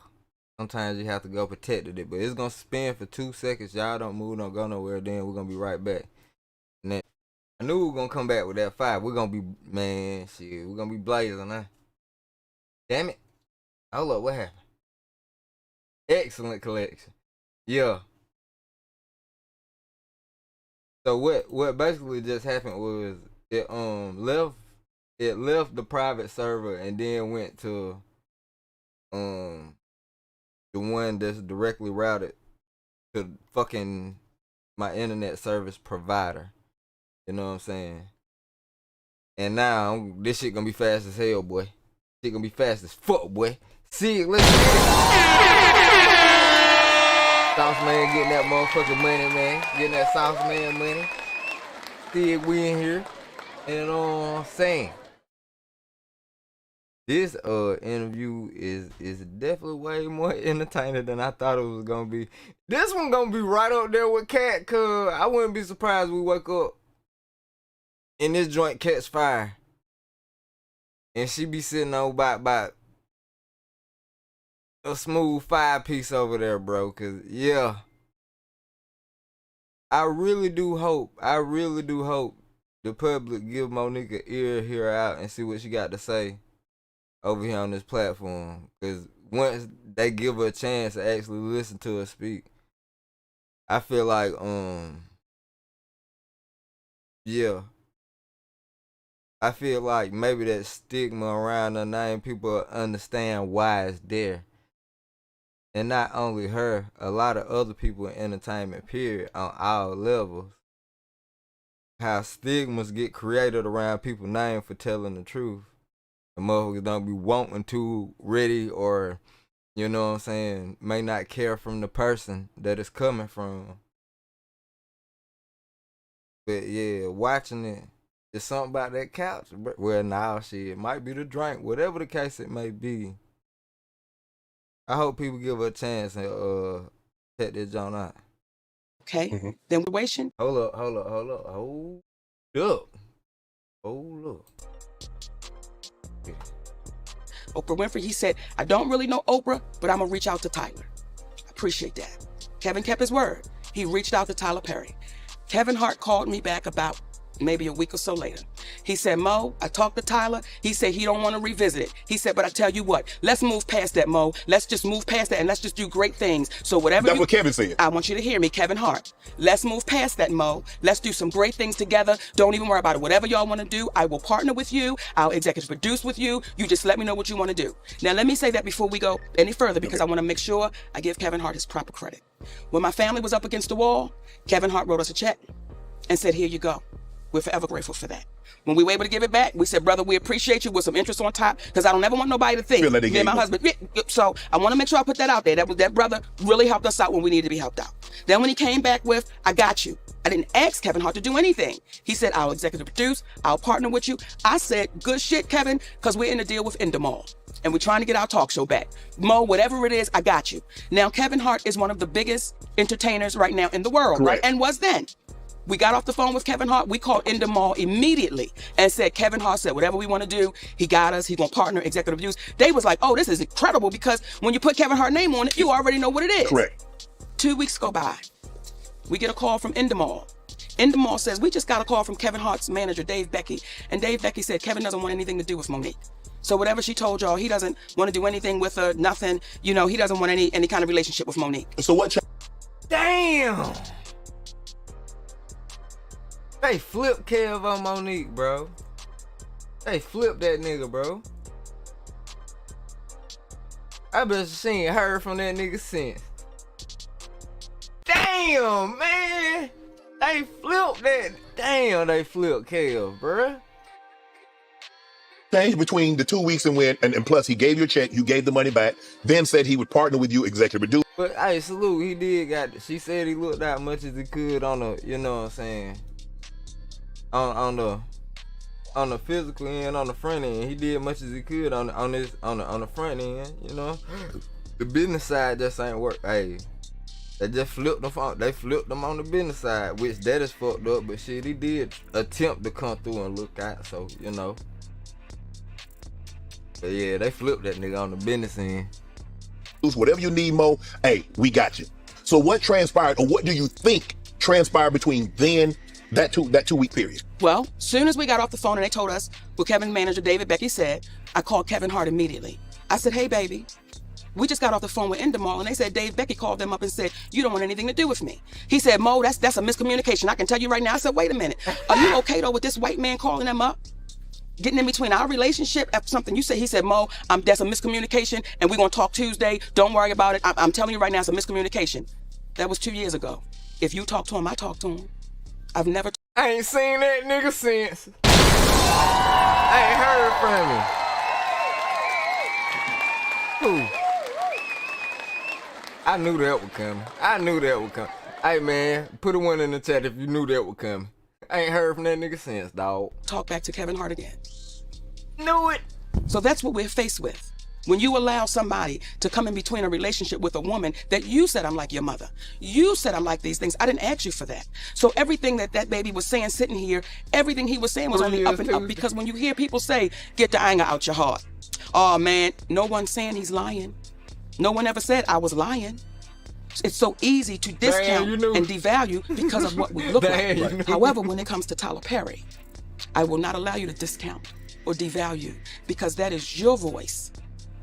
[SPEAKER 1] Sometimes you have to go protected it, but it's gonna spin for 2 seconds. Y'all don't move, don't go nowhere. Then we're gonna be right back. And then I knew we were gonna come back with that 5. We're gonna be, man, shit. We're gonna be blazing, huh? Damn it. Hold up, what happened? Excellent collection. Yeah. So what basically just happened was it left the private server and then went to the one that's directly routed to fucking my internet service provider. You know what I'm saying? And now this shit gonna be fast as hell, boy. Shit gonna be fast as fuck, boy. See, let's get it. Sauce man getting that motherfucking money, man. Getting that sauce man money. See it, we in here. You know what I'm saying? This interview is definitely way more entertaining than I thought it was gonna be. This one gonna be right up there with Cat, cause I wouldn't be surprised we wake up and this joint catch fire. And she be sitting on about a smooth 5-piece over there, bro. Cause yeah, I really do hope the public give Monique an ear, hear her out, and see what she got to say over here on this platform. Cause once they give her a chance to actually listen to her speak, I feel like yeah, I feel like maybe that stigma around her name, people understand why it's there. And not only her, a lot of other people in entertainment, period, on all levels. How stigmas get created around people's name for telling the truth. The motherfuckers don't be wanting to, ready, or, you know what I'm saying, may not care from the person that it's coming from. But yeah, watching it, there's something about that couch. Well, now shit, it might be the drink, whatever the case it may be. I hope people give her a chance and check this joint out.
[SPEAKER 2] Okay. Then we're waiting.
[SPEAKER 1] Hold up. Yeah.
[SPEAKER 2] Oprah Winfrey, he said, I don't really know Oprah, but I'm gonna reach out to Tyler. I appreciate that. Kevin kept his word. He reached out to Tyler Perry. Kevin Hart called me back about maybe a week or so later. He said, Mo, I talked to Tyler. He said he don't want to revisit it. He said, but I tell you what, let's move past that, Mo. Let's just move past that and let's just do great things. So whatever
[SPEAKER 5] That's what Kevin said.
[SPEAKER 2] I want you to hear me, Kevin Hart. Let's move past that, Mo. Let's do some great things together. Don't even worry about it. Whatever y'all want to do, I will partner with you. I'll executive produce with you. You just let me know what you want to do. Now, let me say that before we go any further, because I want to make sure I give Kevin Hart his proper credit. When my family was up against the wall, Kevin Hart wrote us a check and said, here you go. We're forever grateful for that. When we were able to give it back, we said, brother, we appreciate you with some interest on top, because I don't ever want nobody to think, me and my husband. So I want to make sure I put that out there. That brother really helped us out when we needed to be helped out. Then when he came back with, I got you. I didn't ask Kevin Hart to do anything. He said, I'll executive produce, I'll partner with you. I said, good shit, Kevin, because we're in a deal with Endemol. And we're trying to get our talk show back. Mo, whatever it is, I got you. Now, Kevin Hart is one of the biggest entertainers right now in the world, right? And was then. We got off the phone with Kevin Hart. We called Endemol immediately and said, Kevin Hart said, whatever we want to do, he got us. He's going to partner, executive produce. They was like, oh, this is incredible, because when you put Kevin Hart's name on it, you already know what it is.
[SPEAKER 5] Correct.
[SPEAKER 2] 2 weeks go by. We get a call from Endemol. Endemol says, we just got a call from Kevin Hart's manager, Dave Becky. And Dave Becky said, Kevin doesn't want anything to do with Monique. So whatever she told y'all, he doesn't want to do anything with her, nothing. You know, he doesn't want any kind of relationship with Monique.
[SPEAKER 5] So what?
[SPEAKER 1] Damn. They flipped Kev on Monique, bro. They flipped that nigga, bro. I bet she ain't heard from that nigga since. Damn, man. They flipped that. Damn, they flipped Kev, bro.
[SPEAKER 5] Change between the 2 weeks and when, and plus he gave you a check, you gave the money back, then said he would partner with you, executive produce.
[SPEAKER 1] But hey, salute, he did she said he looked out much as he could on the, you know what I'm saying, on the physical end, on the front end. He did much as he could on the front end, you know. The business side just ain't work. Hey, they just flipped them on the business side, which that is fucked up, but shit, he did attempt to come through and look out, so you know. But yeah, they flipped that nigga on the business end.
[SPEAKER 5] Whatever you need, Mo, hey, we got you. So what transpired, or what do you think transpired between then, that 2 week period?
[SPEAKER 2] Well, soon as we got off the phone and they told us what Kevin's manager, David Becky, said, I called Kevin Hart immediately. I said, hey, baby, we just got off the phone with Endemol, and they said Dave Becky called them up and said, you don't want anything to do with me. He said, Mo, that's a miscommunication. I can tell you right now. I said, wait a minute. Are you okay, though, with this white man calling them up? Getting in between our relationship after something you said. He said, Mo, that's a miscommunication, and we're going to talk Tuesday. Don't worry about it. I'm telling you right now, it's a miscommunication. That was 2 years ago. If you talk to him, I talk to him. I've never...
[SPEAKER 1] I ain't seen that nigga since. I ain't heard from him. Who? I knew that was coming. Hey, man, put a one in the chat if you knew that was coming. I ain't heard from that nigga since, dog.
[SPEAKER 2] Talk back to Kevin Hart again.
[SPEAKER 1] Knew it.
[SPEAKER 2] So that's what we're faced with. When you allow somebody to come in between a relationship with a woman that you said, I'm like your mother. You said I'm like these things. I didn't ask you for that. So everything that baby was saying sitting here, everything he was saying was only up and up. Because when you hear people say, get the anger out your heart. Oh, man, no one's saying he's lying. No one ever said I was lying. It's so easy to discount and devalue because of what we look like. However, when it comes to Tyler Perry, I will not allow you to discount or devalue, because that is your voice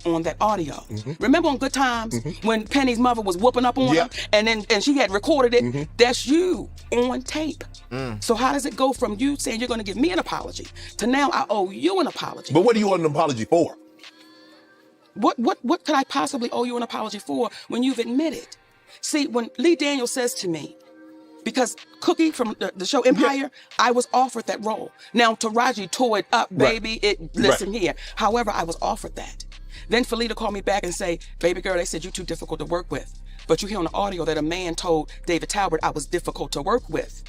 [SPEAKER 2] on that audio. Remember on Good Times when Penny's mother was whooping up on her and she had recorded it? That's you on tape. So how does it go from you saying you're going to give me an apology to now I owe you an apology?
[SPEAKER 5] But what do you want an apology for?
[SPEAKER 2] What could I possibly owe you an apology for when you've admitted? See, when Lee Daniels says to me, because Cookie from the show Empire, I was offered that role. Now Taraji tore it up, baby. Listen here. However, I was offered that. Then Felita called me back and say, baby girl, they said you're too difficult to work with. But you hear on the audio that a man told David Talbot I was difficult to work with.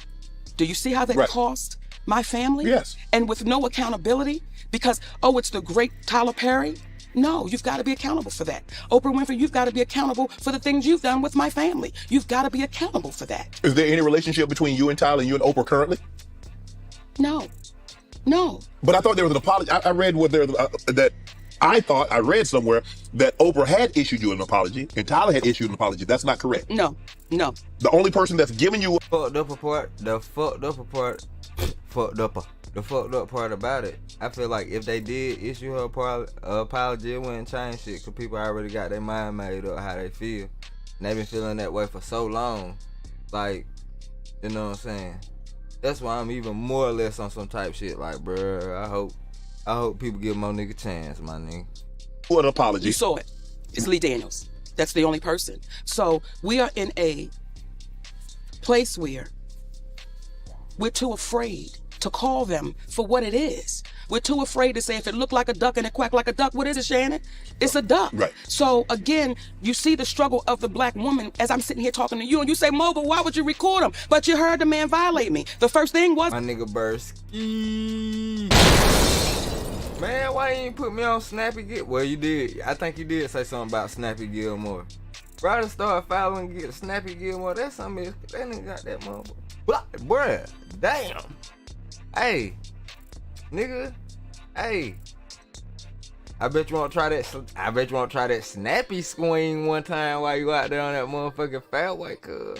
[SPEAKER 2] Do you see how that cost my family?
[SPEAKER 5] Yes.
[SPEAKER 2] And with no accountability? Because, oh, it's the great Tyler Perry? No, you've got to be accountable for that. Oprah Winfrey, you've got to be accountable for the things you've done with my family. You've got to be accountable for that.
[SPEAKER 5] Is there any relationship between you and Tyler and you and Oprah currently?
[SPEAKER 2] No.
[SPEAKER 5] But I thought there was an apology. I read I read somewhere that Oprah had issued you an apology and Tyler had issued an apology. That's not correct.
[SPEAKER 2] No.
[SPEAKER 5] The only person that's given you
[SPEAKER 1] the fucked up part the fucked up part about it, I feel like if they did issue her apology, it wouldn't change shit, cause people already got their mind made up how they feel. And they been feeling that way for so long. Like, you know what I'm saying? That's why I'm even more or less on some type shit. Like, bruh, I hope people give more nigga chance, my nigga.
[SPEAKER 5] What apology?
[SPEAKER 2] You saw it. It's Lee Daniels. That's the only person. So we are in a place where we're too afraid to call them for what it is. We're too afraid to say if it looked like a duck and it quacked like a duck, what is it, Shannon? It's a duck.
[SPEAKER 5] Right.
[SPEAKER 2] So again, you see the struggle of the black woman as I'm sitting here talking to you, and you say, Mo, but why would you record him? But you heard the man violate me. The first thing was
[SPEAKER 1] my nigga Bursky. Man, why you ain't put me on Snappy Gilmore? Well, you did. I think you did say something about Snappy Gilmore. Brother started following Snappy Gilmore. That's something. That nigga got that motherfucker. Bruh, damn. Hey, nigga. Hey. I bet you won't try that snappy swing one time while you out there on that motherfucking fairway, cuz.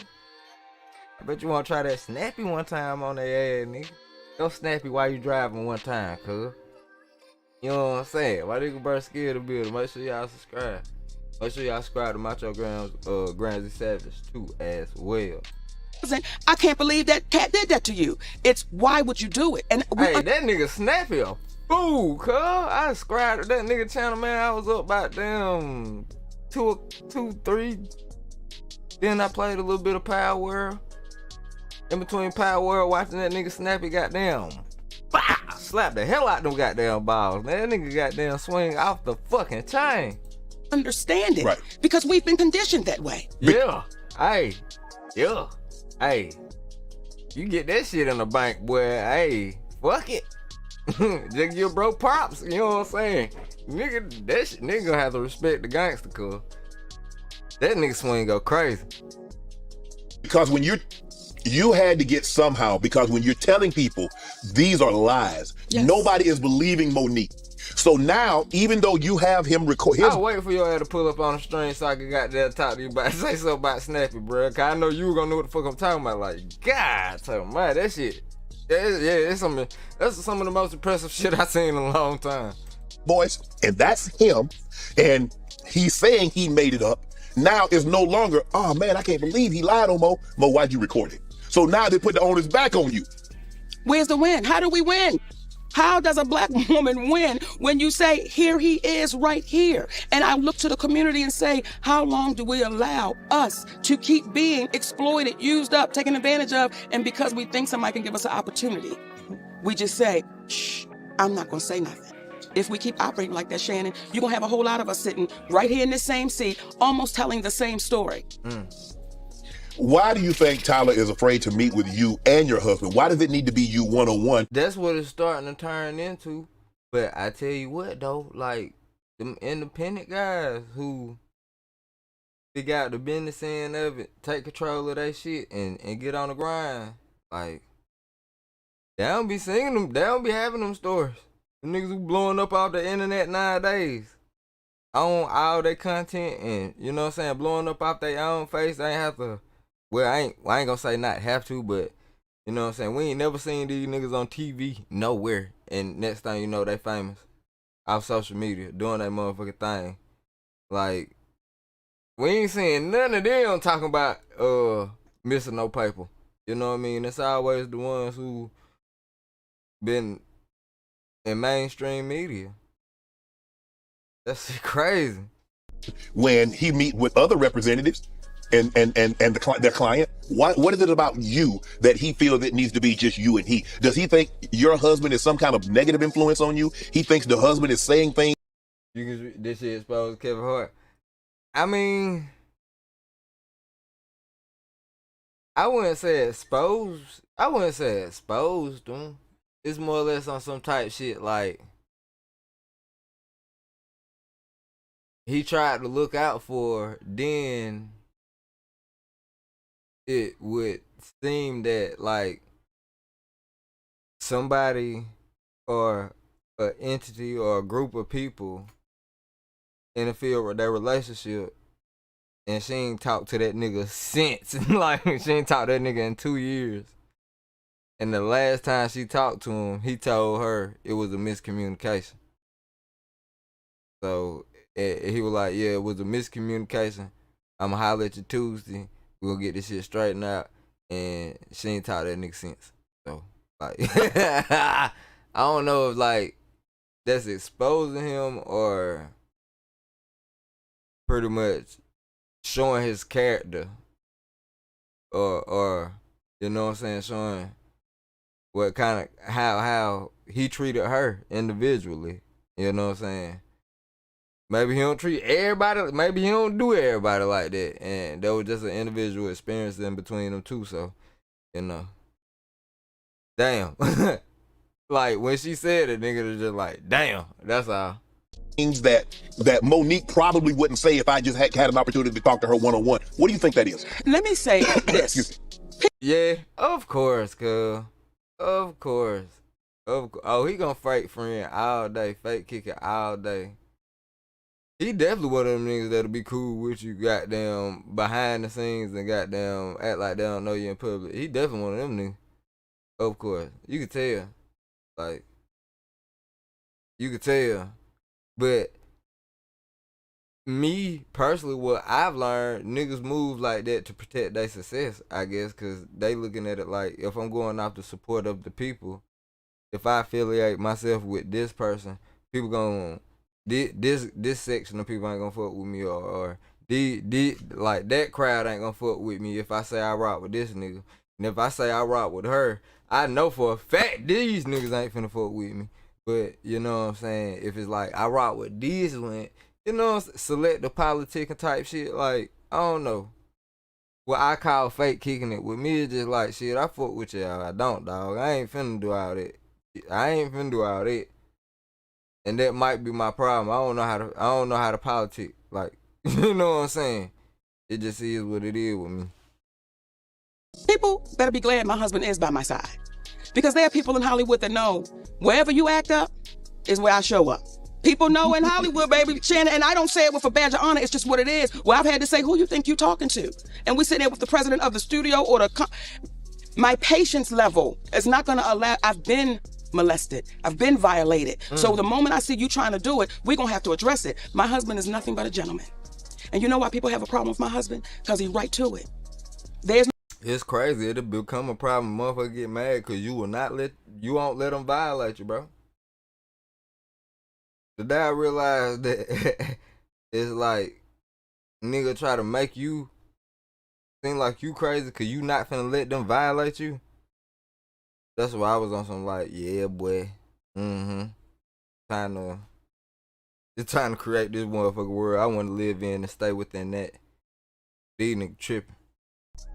[SPEAKER 1] I bet you won't try that snappy one time on their ass, nigga. Go snappy while you driving one time, cuz. You know what I'm saying? Why nigga burn scared to build? Make sure y'all subscribe. Make sure y'all subscribe to Macho Gramsy Savage too as well.
[SPEAKER 2] I can't believe that cat did that to you. It's why would you do it? And
[SPEAKER 1] hey, that nigga Snappy a fool, cuz. I subscribed to that nigga channel, man. I was up about damn 2, 3. Then I played a little bit of Power World. In between Power World, watching that nigga Snappy goddamn slap the hell out them goddamn balls. Man, that nigga goddamn swing off the fucking chain.
[SPEAKER 2] Understand it.
[SPEAKER 5] Right.
[SPEAKER 2] Because we've been conditioned that way.
[SPEAKER 1] Yeah. Hey. Yeah. Hey. You get that shit in the bank, boy. Hey. Fuck it. Just give bro props. You know what I'm saying? Nigga, that shit, nigga gonna have to respect the gangster, cuz. That nigga swing go crazy.
[SPEAKER 5] Because when you had to get somehow, because when you're telling people these are lies,
[SPEAKER 2] yes,
[SPEAKER 5] nobody is believing Monique. So now, even though you have him record his...
[SPEAKER 1] I was waiting for your ass to pull up on the string so I could goddamn talk to you about, say something about Snappy, bro. Cause I know you were gonna know what the fuck I'm talking about. Like, God, tell me, that shit. That's some of the most impressive shit I've seen in a long time.
[SPEAKER 5] Boys, and that's him. And he's saying he made it up. Now it's no longer, oh man, I can't believe he lied on Mo. Mo, why'd you record it? So now they put the onus back on you.
[SPEAKER 2] Where's the win? How do we win? How does a black woman win when you say, here he is right here? And I look to the community and say, how long do we allow us to keep being exploited, used up, taken advantage of, and because we think somebody can give us an opportunity, we just say, shh, I'm not gonna say nothing. If we keep operating like that, Shannon, you're gonna have a whole lot of us sitting right here in this same seat, almost telling the same story.
[SPEAKER 5] Why do you think Tyler is afraid to meet with you and your husband? Why does it need to be you one-on-one?
[SPEAKER 1] That's what it's starting to turn into. But I tell you what though, like them independent guys who figure out the business end of it, take control of that shit and get on the grind, like they don't be singing them, they don't be having them stories. The niggas who blowing up off the internet nowadays on all their content and, you know what I'm saying, blowing up off their own face, they ain't have to. Well, I ain't gonna say not have to, but you know what I'm saying, we ain't never seen these niggas on TV nowhere, and next thing you know, they famous off social media doing that motherfucking thing. Like, we ain't seeing none of them talking about missing no paper. You know what I mean? It's always the ones who been in mainstream media. That's crazy.
[SPEAKER 5] When he meet with other representatives and their client, what is it about you that he feels it needs to be just you and he? Does he think your husband is some kind of negative influence on you? He thinks the husband is saying things.
[SPEAKER 1] You can this shit expose Kevin Hart. I mean, I wouldn't say exposed. I wouldn't say exposed them. It's more or less on some type shit like he tried to look out for, then it would seem that like somebody or an entity or a group of people interfere with their relationship and she ain't talked to that nigga since. Like she ain't talked to that nigga in 2 years. And the last time she talked to him, he told her it was a miscommunication. So he was like, yeah, it was a miscommunication. I'ma holler at you Tuesday. We're gonna get this shit straightened out. And she ain't taught that nigga since. So, like, I don't know if, like, that's exposing him or pretty much showing his character. Or you know what I'm saying, showing what kind of, how he treated her individually. You know what I'm saying? Maybe he don't treat everybody, maybe he don't do everybody like that. And that was just an individual experience in between them two. So, you know. Damn. Like, when she said it, nigga was just like, damn, that's all.
[SPEAKER 5] Things that Monique probably wouldn't say if I just had an opportunity to talk to her one-on-one. What do you think that is?
[SPEAKER 2] Let me say this.
[SPEAKER 1] Yeah, of course, cuz. Of course. Oh, he gonna fake friend all day, fake kick it all day. He definitely one of them niggas that'll be cool with you, goddamn, behind the scenes and goddamn act like they don't know you in public. He definitely one of them niggas. Of course. You can tell. Like, you can tell. But me, personally, what I've learned, niggas move like that to protect their success, I guess, because they looking at it like, if I'm going off the support of the people, if I affiliate myself with this person, people gonna, this section of people ain't gonna fuck with me, or like, that crowd ain't gonna fuck with me if I say I rock with this nigga. And if I say I rock with her, I know for a fact these niggas ain't finna fuck with me. But, you know what I'm saying, if it's like, I rock with these one, you know, select the politicking type shit, like, I don't know. What I call fake kicking it with me is just like, shit, I fuck with y'all. I don't, dog. I ain't finna do all that. I ain't finna do all that. And that might be my problem. I don't know how to politic. Like, you know what I'm saying? It just is what it is with me.
[SPEAKER 2] People better be glad my husband is by my side. Because there are people in Hollywood that know wherever you act up is where I show up. People know in Hollywood, baby, Shannon, and I don't say it with a badge of honor, it's just what it is. Well, I've had to say, who you think you talking to? And we sit there with the president of the studio or my patience level is not gonna allow, I've been molested, I've been violated. So the moment I see you trying to do it, we're gonna have to address it. My husband is nothing but a gentleman. And you know why people have a problem with my husband? Because he's right to it.
[SPEAKER 1] It's crazy. It'll become a problem. Motherfucker get mad because you won't let them violate you, bro. The day I realized that it's like nigga try to make you seem like you crazy because you not finna let them violate you. That's why I was on some like, yeah, boy. Trying to create this motherfucker world I want to live in and stay within that. These niggas tripping.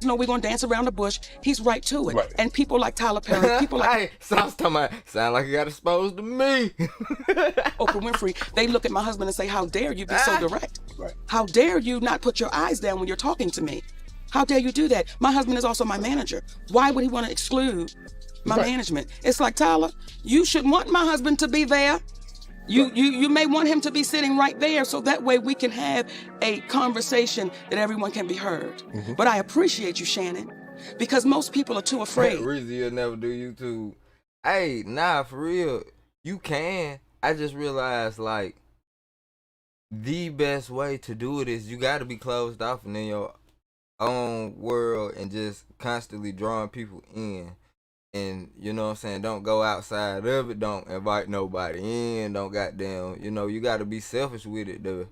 [SPEAKER 2] No, we're gonna dance around the bush. He's right to it. Right. And people like Tyler Perry, people like
[SPEAKER 1] hey, sound like you got exposed to me.
[SPEAKER 2] Oprah Winfrey, they look at my husband and say, how dare you be so direct? Right. How dare you not put your eyes down when you're talking to me? How dare you do that? My husband is also my manager. Why would he want to exclude my management? It's like, Tyler, you should want my husband to be there. You may want him to be sitting right there so that way we can have a conversation that everyone can be heard. But I appreciate you, Shannon, because most people are too afraid.
[SPEAKER 1] Reason you'll never do YouTube. Hey, nah, for real, you can. I just realized, like, the best way to do it is you got to be closed off and in your own world and just constantly drawing people in. And, you know what I'm saying, don't go outside of it, don't invite nobody in, don't goddamn, you know, you gotta be selfish with it to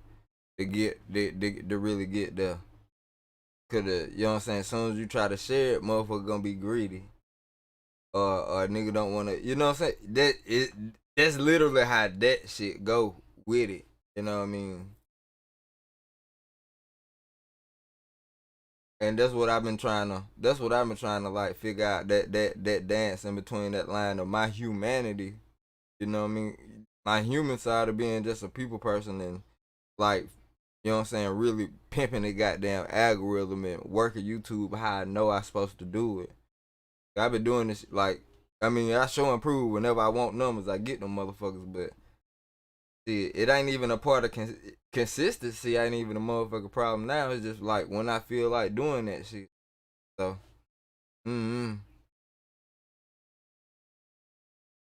[SPEAKER 1] really get there. Cause, you know what I'm saying, as soon as you try to share it, motherfucker gonna be greedy. Or a nigga don't wanna, you know what I'm saying, that's literally how that shit go with it, you know what I mean? And that's what I've been trying to like figure out, that dance in between that line of my humanity, you know what I mean? My human side of being just a people person and like, you know what I'm saying, really pimping the goddamn algorithm and working YouTube how I know I'm supposed to do it. I've been doing this, like, I mean, I show and prove whenever I want numbers, I get them motherfuckers, but see, it ain't even a part of consistency, ain't even a motherfucking problem now. It's just like when I feel like doing that shit. So,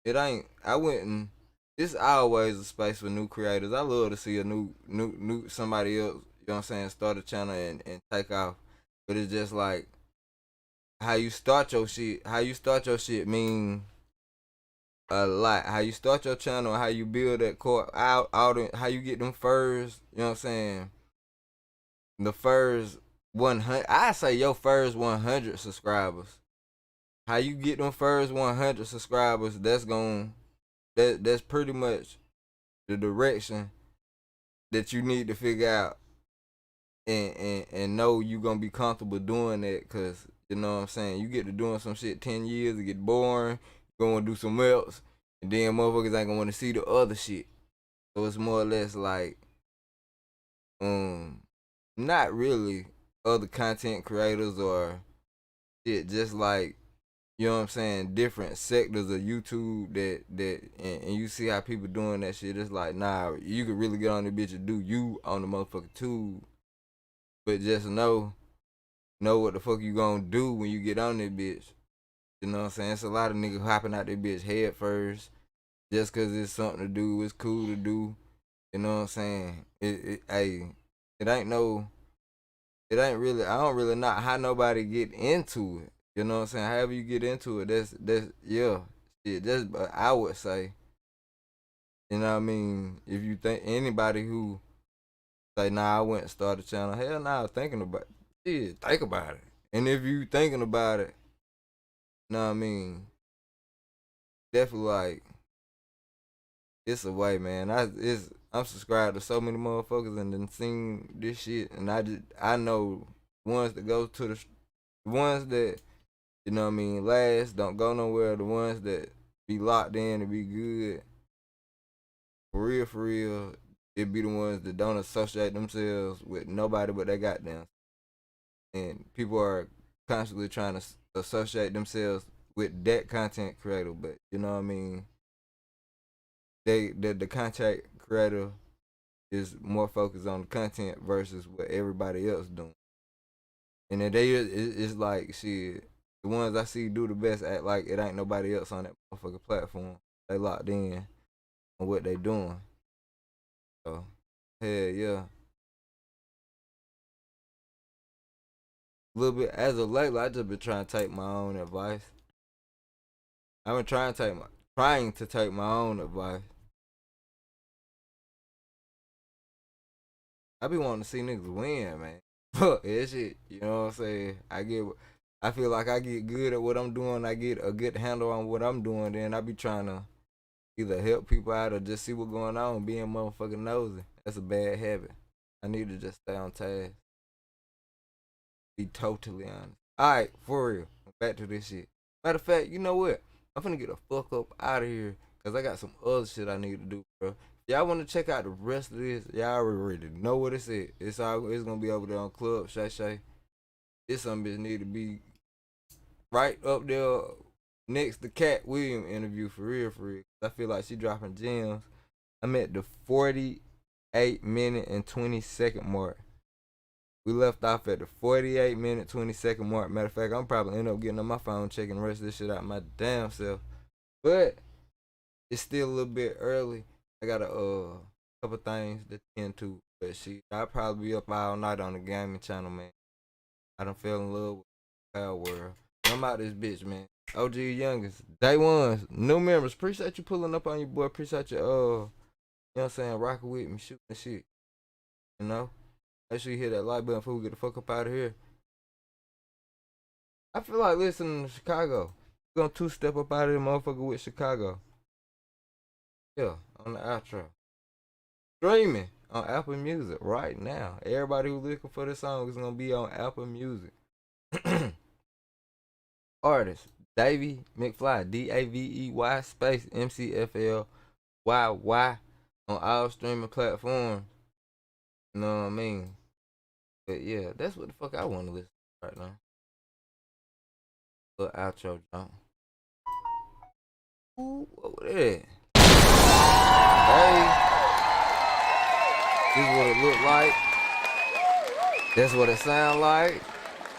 [SPEAKER 1] it ain't. I wouldn't. It's always a space for new creators. I love to see a new somebody else. You know what I'm saying? Start a channel and take off. But it's just like how you start your shit. How you start your shit mean a lot. How you start your channel, how you build that core out, how you get them first. You know what I'm saying? The first 100. I say your first 100 subscribers. How you get them first 100 subscribers? That's pretty much the direction that you need to figure out and know you gonna be comfortable doing that, cause you know what I'm saying, you get to doing some shit 10 years, it get boring, you gonna do something else, and then motherfuckers ain't gonna wanna see the other shit. So it's more or less like not really other content creators or shit, just like, you know what I'm saying, different sectors of YouTube that and you see how people doing that shit. It's like, nah, you could really get on the bitch and do you on the motherfucking tube. But just know what the fuck you gonna do when you get on that bitch. You know what I'm saying? It's a lot of niggas hopping out that bitch head first just cause it's something to do, it's cool to do. You know what I'm saying? It ain't really, I don't really know how nobody get into it. You know what I'm saying? However you get into it, that's yeah. Shit, I would say. You know what I mean? If you think anybody who say, nah, I went and started a channel, hell nah, thinking about it. Shit, think about it. And if you thinking about it, you know what I mean? Definitely like, it's a way, man. I'm subscribed to so many motherfuckers and then seen this shit, and I know ones that go to the ones that, you know what I mean, last, don't go nowhere, the ones that be locked in and be good. For real, it be the ones that don't associate themselves with nobody but they goddamn. And people are constantly trying to associate themselves with that content creator, but you know what I mean? The content creator is more focused on the content versus what everybody else doing. And then it's like, shit, the ones I see do the best act like it ain't nobody else on that motherfucking platform. They locked in on what they doing. So, hell yeah. A little bit, as of lately, I just been trying to take my own advice. I've been trying to take my own advice. I be wanting to see niggas win, man. Fuck that shit. You know what I'm saying? I feel like I get good at what I'm doing. I get a good handle on what I'm doing. Then I be trying to either help people out or just see what's going on. Being motherfucking nosy. That's a bad habit. I need to just stay on task. Be totally honest. Alright, for real. Back to this shit. Matter of fact, you know what? I'm finna get the fuck up out of here. Cause I got some other shit I need to do, bro. Y'all want to check out the rest of this? Y'all already know what it's at. It's gonna be over there on Club Shay. This some bitch need to be right up there next to Cat Williams interview for real. I feel like she dropping gems. I'm at the 48-minute and 20-second mark. We left off at the 48-minute 20-second mark. Matter of fact, I'm probably end up getting on my phone checking the rest of this shit out my damn self. But it's still a little bit early. I got a couple things to tend to, but shit, I'll probably be up all night on the gaming channel, man. I done fell in love with the Power World. I'm out this bitch, man. OG youngest, day ones, new members. Appreciate you pulling up on your boy. Appreciate you, you know what I'm saying, rocking with me, shooting the shit. You know, make sure you hit that like button before we get the fuck up out of here. I feel like listening to Chicago. We're gonna two-step up out of here, motherfucker, with Chicago. Yeah, on the outro. Streaming on Apple Music right now. Everybody who's looking for this song is gonna be on Apple Music. Artist DAVEYMCFLYY, DAVEY space MCFLYY on all streaming platforms. You know what I mean? But yeah, that's what the fuck I want to listen to right now. Little outro, John. Ooh, what was that? Hey, this is what it look like. That's what it sound like.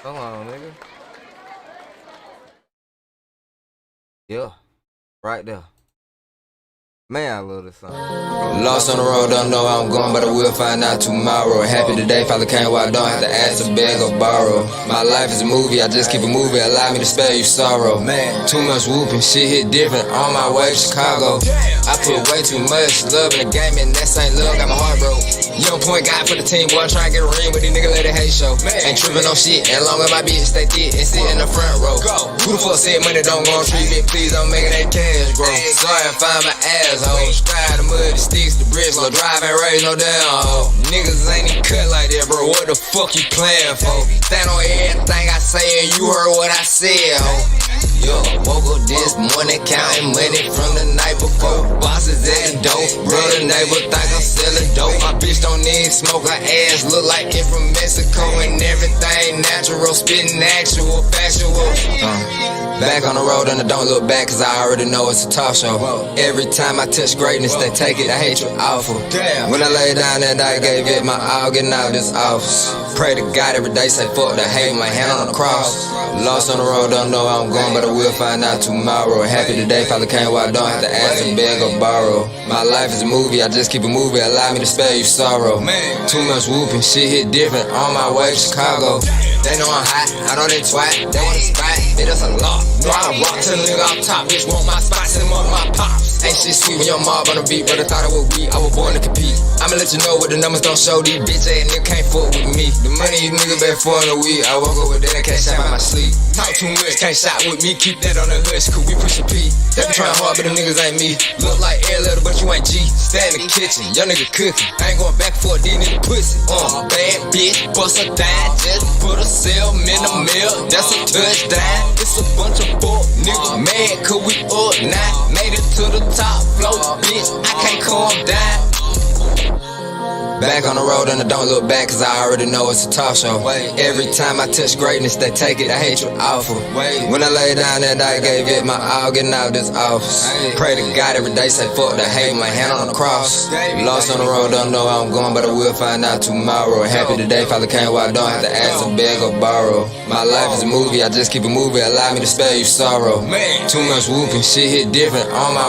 [SPEAKER 1] Hold on, nigga. Yeah, right there. Man, I love this song.
[SPEAKER 10] Lost on the road, don't know where I'm going, but I will find out tomorrow. Happy today, Father came where I don't have to ask to beg or borrow. My life is a movie, I just keep it moving, allow me to spare you sorrow. Man, too much whooping, shit hit different, on my way to Chicago. I put way too much love in the game, and that same love got my heart broke. Young point guy for the team, boy, trying to get a ring with these niggas let it hate show. Ain't tripping on shit, as long as my bitch stay thick and sit in the front row. Who the fuck said money don't go on treatment, please don't make that cash grow. Sorry I find my asshole, stride the mud, the sticks, the bricks, no drive ain't raise no damn hoe. Niggas ain't even cut like that, bro, what the fuck you playing for? Stand on everything I say and you heard what I said, ho. Yo, woke up this morning counting money from the night before. Bosses at the dope, brother neighbor think I'm selling dope. My bitch don't need smoke, her ass look like it from Mexico. And everything natural, spitting actual, factual. Back on the road and I don't look back, cause I already know it's a talk show. Every time I touch greatness, they take it, I hate you awful. When I lay down that I gave it my all, getting out of this office. Pray to God every day, say fuck the hate, my hand on the cross. Lost on the road, don't know where I'm going, but I will find out tomorrow. Happy today, Father came where I don't have to ask to beg or borrow. My life is a movie, I just keep it moving, allow me to spare you sorrow. Too much whooping, shit hit different, on my way to Chicago. They know I'm hot, I know they twat, they want a spot, it is a lot. No, I rock to the nigga off top, bitch want my spot, send them up my pops. Ain't shit sweet when your mob on the beat, but I thought it was weak, I was born to compete. I'ma let you know what the numbers don't show, these bitch ass niggas can't fuck with me. The money these niggas been for in a week, I woke up with that and CASHAPP out my sleep. Talk too much, can't shot with me, keep that on the hush, cause we push a P. They be trying hard, but them niggas ain't me. Look like air letter, but you ain't G. Stand in the kitchen, young nigga cooking. I ain't going back for a D nigga pussy. Bad bitch, bust a dime, just put a cell in the mail, that's a touchdown. It's a bunch of fuck niggas mad, cause we up now. Made it to the top floor, bitch, I can't calm down. Back on the road and I don't look back, cause I already know it's a talk show. Every time I touch greatness, they take it, I hate you awful. When I lay down that I gave it my all, getting out of this office. Pray to God every day, say fuck the hate, my hand on the cross. Lost on the road, don't know where I'm going, but I will find out tomorrow. Happy today, Father came where I don't have to ask to beg or borrow. My life is a movie, I just keep it moving, allow me to spare you sorrow. Too much whooping, shit hit different, on my way